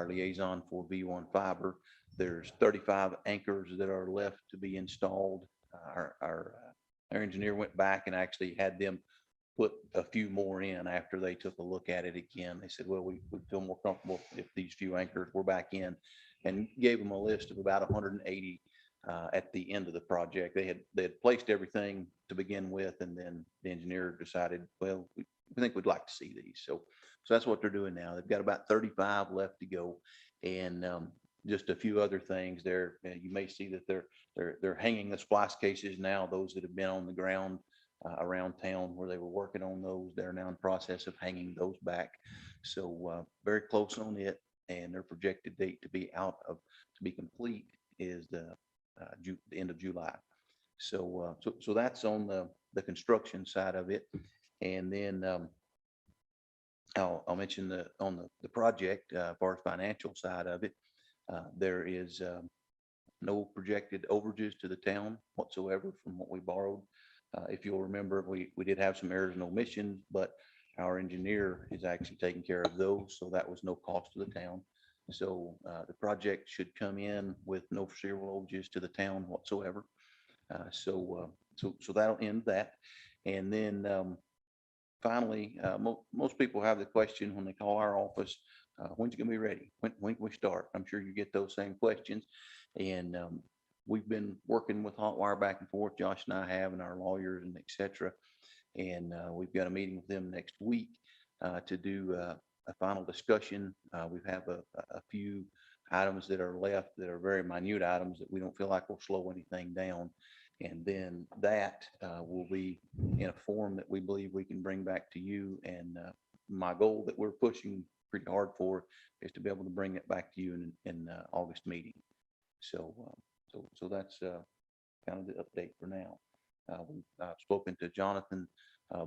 liaison for V1 Fiber, there's 35 anchors that are left to be installed. Our engineer went back and actually had them put a few more in after they took a look at it again. They said, well, we feel more comfortable if these few anchors were back in, and gave them a list of about 180 at the end of the project. They had placed everything to begin with, and then the engineer decided, well, we think we'd like to see these. So that's what they're doing now. They've got about 35 left to go, and just a few other things there. You may see that they're hanging the splice cases now. Those that have been on the ground around town where they were working on those, they're now in the process of hanging those back. So very close on it, and their projected date to be complete is the end of July. So that's on the construction side of it. And then I'll mention on the project, as far as financial side of it, there is no projected overages to the town whatsoever from what we borrowed. If you'll remember, we did have some errors and omissions, but our engineer is actually taking care of those. So that was no cost to the town. So the project should come in with no foreseeable overages to the town whatsoever. So that'll end that. And then finally, most people have the question when they call our office, when's it gonna be ready? When can we start? I'm sure you get those same questions. And we've been working with Hotwire back and forth, Josh and I have, and our lawyers and et cetera. And we've got a meeting with them next week to do a final discussion. We have a few items that are left that are very minute items that we don't feel like will slow anything down. And then that will be in a form that we believe we can bring back to you. And my goal that we're pushing pretty hard for is to be able to bring it back to you in August meeting. So that's kind of the update for now. I've spoken to Jonathan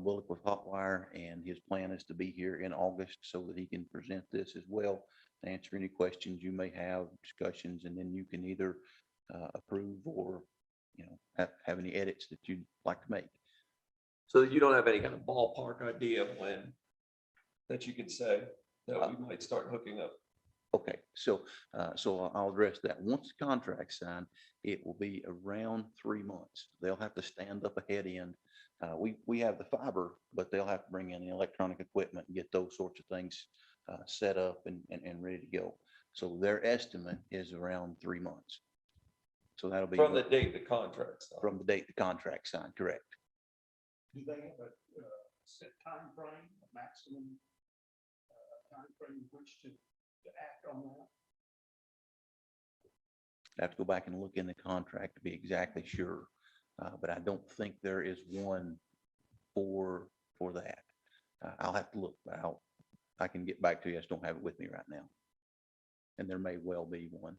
Bullock with Hotwire, and his plan is to be here in August so that he can present this as well, answer any questions you may have, discussions, and then you can either approve or have any edits that you'd like to make. So you don't have any kind of ballpark idea of when that you could say that we might start hooking up? Okay, so I'll address that. Once the contract's signed, it will be around 3 months. They'll have to stand up a head end. We have the fiber, but they'll have to bring in the electronic equipment and get those sorts of things set up and ready to go. So their estimate is around 3 months. So that'll be From the date the contract's signed. From the date the contract signed, correct. Do they have a set time frame, a maximum time frame in which to act on that? I have to go back and look in the contract to be exactly sure, but I don't think there is one for that. I'll have to look, but I can get back to you. I just don't have it with me right now. And there may well be one.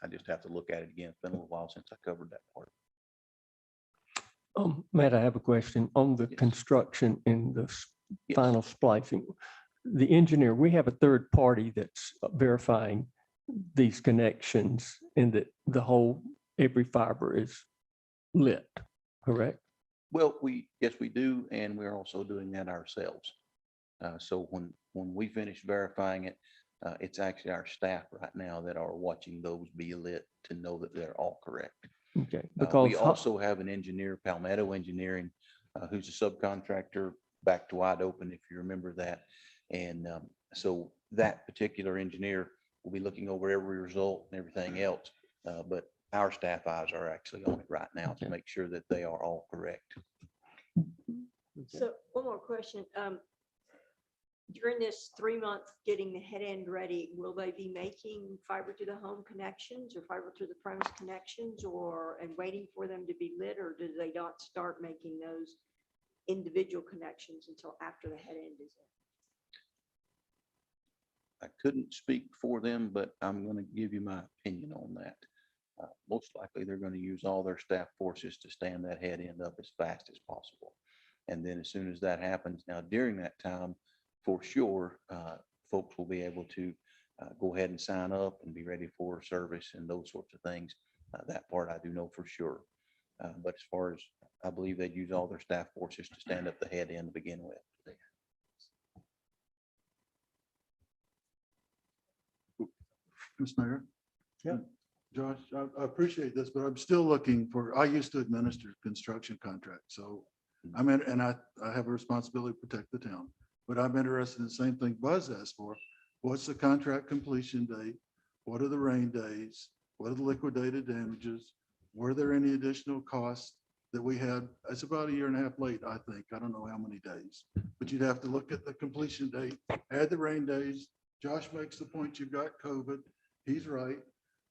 I just have to look at it again. It's been a little while since I covered that part. Matt, I have a question on the Yes. construction and the Yes. final splicing. The engineer, we have a third party that's verifying these connections and that every fiber is lit, correct? Well, yes, we do. And we're also doing that ourselves. So when we finish verifying it, it's actually our staff right now that are watching those be lit to know that they're all correct. Okay, because We also have an engineer, Palmetto Engineering, who's a subcontractor back to Wide Open, if you remember that. And so that particular engineer will be looking over every result and everything else. But our staff eyes are actually on it right now to Okay. make sure that they are all correct. So one more question. During this 3 month getting the head end ready, will they be making fiber to the home connections or fiber to the premise connections and waiting for them to be lit, or do they not start making those individual connections until after the head end is in? I couldn't speak for them, but I'm going to give you my opinion on that. Most likely, they're going to use all their staff forces to stand that head end up as fast as possible. And then as soon as that happens, now during that time, for sure, folks will be able to go ahead and sign up and be ready for service and those sorts of things. That part I do know for sure. But as far as, I believe they'd use all their staff forces to stand up the head end to begin with. Ms. Mayor? Yeah. Josh, I appreciate this, but I'm still looking for, I used to administer construction contracts, so I'm in, and I have a responsibility to protect the town, but I'm interested in the same thing Buzz asked for. What's the contract completion date? What are the rain days? What are the liquidated damages? Were there any additional costs that we had? It's about 1.5 years late, I think. I don't know how many days, but you'd have to look at the completion date, add the rain days. Josh makes the point, you've got COVID. He's right.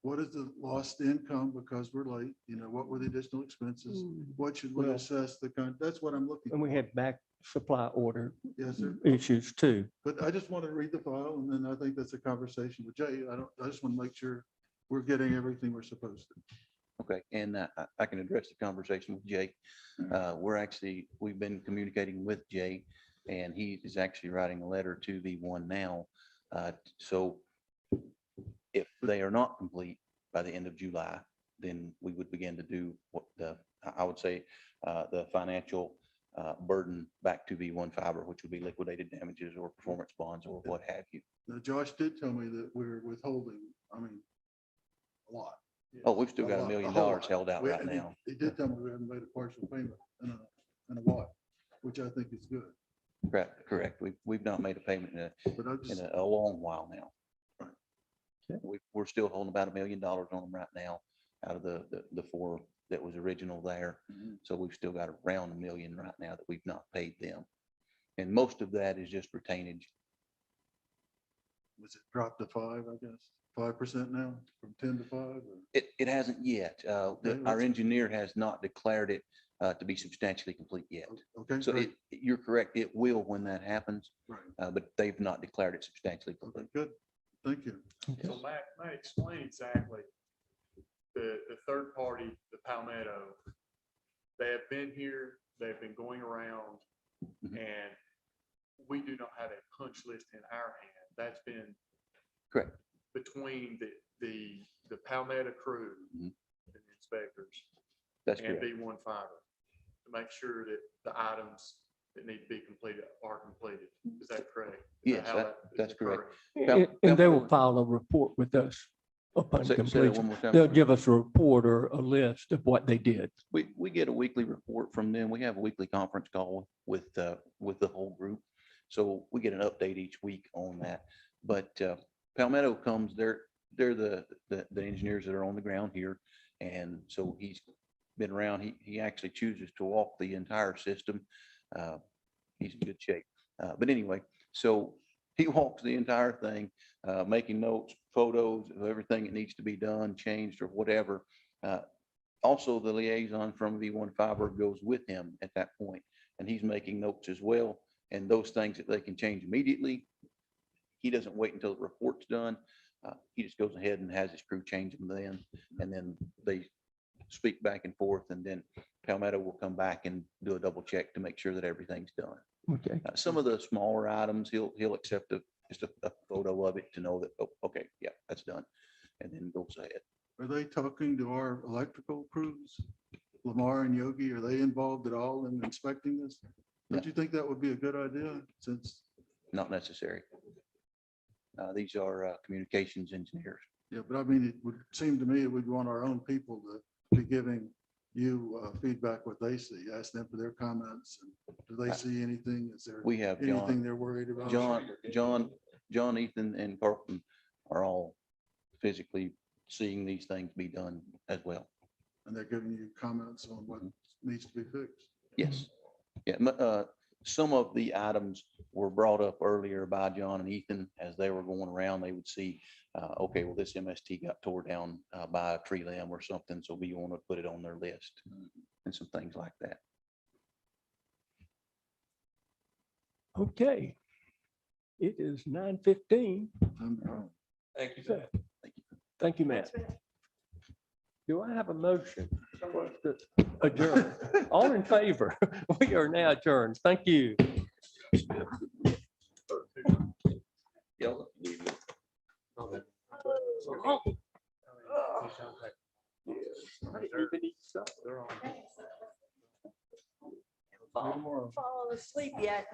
What is the lost income because we're late? You know, what were the additional expenses? What should we Well- assess that's what I'm looking And we for. had back supply order Yes, sir. issues too. But I just want to read the file and then I think that's a conversation with Jay. I just want to make sure we're getting everything we're supposed to. Okay, and I can address the conversation with Jay. We've been communicating with Jay, and he is actually writing a letter to V1 now. So if they are not complete by the end of July, then we would begin to do what I would say, the financial burden back to V1 Fiber, which would be liquidated damages or performance bonds or what have you. Now, Josh did tell me that we're withholding, a lot. Oh, we've still got $1 lot, million whole lot. held out right And now. He did tell me we haven't made a partial payment in a while, which I think is good. Correct. We've not made a payment But I in just, a long while now. Right. We're still holding about $1 million on them right now out of the 4 that was original there. Mhm. So we've still got around $1 million right now that we've not paid them. And most of that is just retainage. was it dropped to 5, I guess? 5% now from 10 to 5? Or? It hasn't yet. Our that's- engineer has not declared it to be substantially complete yet. Okay, So great. you're correct. It will when that happens, Right. but they've not declared it substantially Okay, complete. good. Thank you. So Matt explain exactly the third party, the Palmetto. They have been here, they've been going around, Mhm. and we do not have a punch list in our hand. That's been Correct. between the Palmetto crew, Mhm. and the inspectors, That's and correct. B1 Fiber to make sure that the items that need to be completed are completed. Is that correct? Is Yes, how that- is that's correct. occurring? And they will file a report with us upon Say that one completion. more time. They'll give us a report or a list of what they did. We get a weekly report from them. We have a weekly conference call with the whole group. So we get an update each week on that. But Palmetto comes, they're the engineers that are on the ground here. And so he's been around. He actually chooses to walk the entire system. He's in good shape. But anyway, so he walks the entire thing, making notes, photos of everything that needs to be done, changed or whatever. Also, the liaison from V1 Fiber goes with him at that point, and he's making notes as well. And those things that they can change immediately, he doesn't wait until the report's done. He just goes ahead and has his crew change them then, and then they speak back and forth, and then Palmetto will come back and do a double check to make sure that everything's done. Okay. Some of the smaller items, he'll accept just a photo of it to know that, oh, okay, yeah, that's done, and then goes ahead. Are they talking to our electrical crews? Lamar and Yogi, are they involved at all in inspecting this? Don't you think that would be a good idea since, Not necessary. These are communications engineers. yeah, but I mean, it would seem to me it would want our own people to be giving you feedback what they see, ask them for their comments. And do they see anything? Is there We have anything John, they're worried about? John, Ethan and Carlton are all physically seeing these things be done as well. And they're giving you comments on what needs to be fixed. Yes. Yeah, some of the items were brought up earlier by John and Ethan as they were going around. They would see, okay, well, this MST got tore down by a tree limb or something, so we want to put it on their list and some things like that. Okay. It is 9:15. Thank you, Matt. Thank you, Matt. Do I have a motion to adjourn? All in favor? We are now adjourned. Thank you. Fall asleep yet.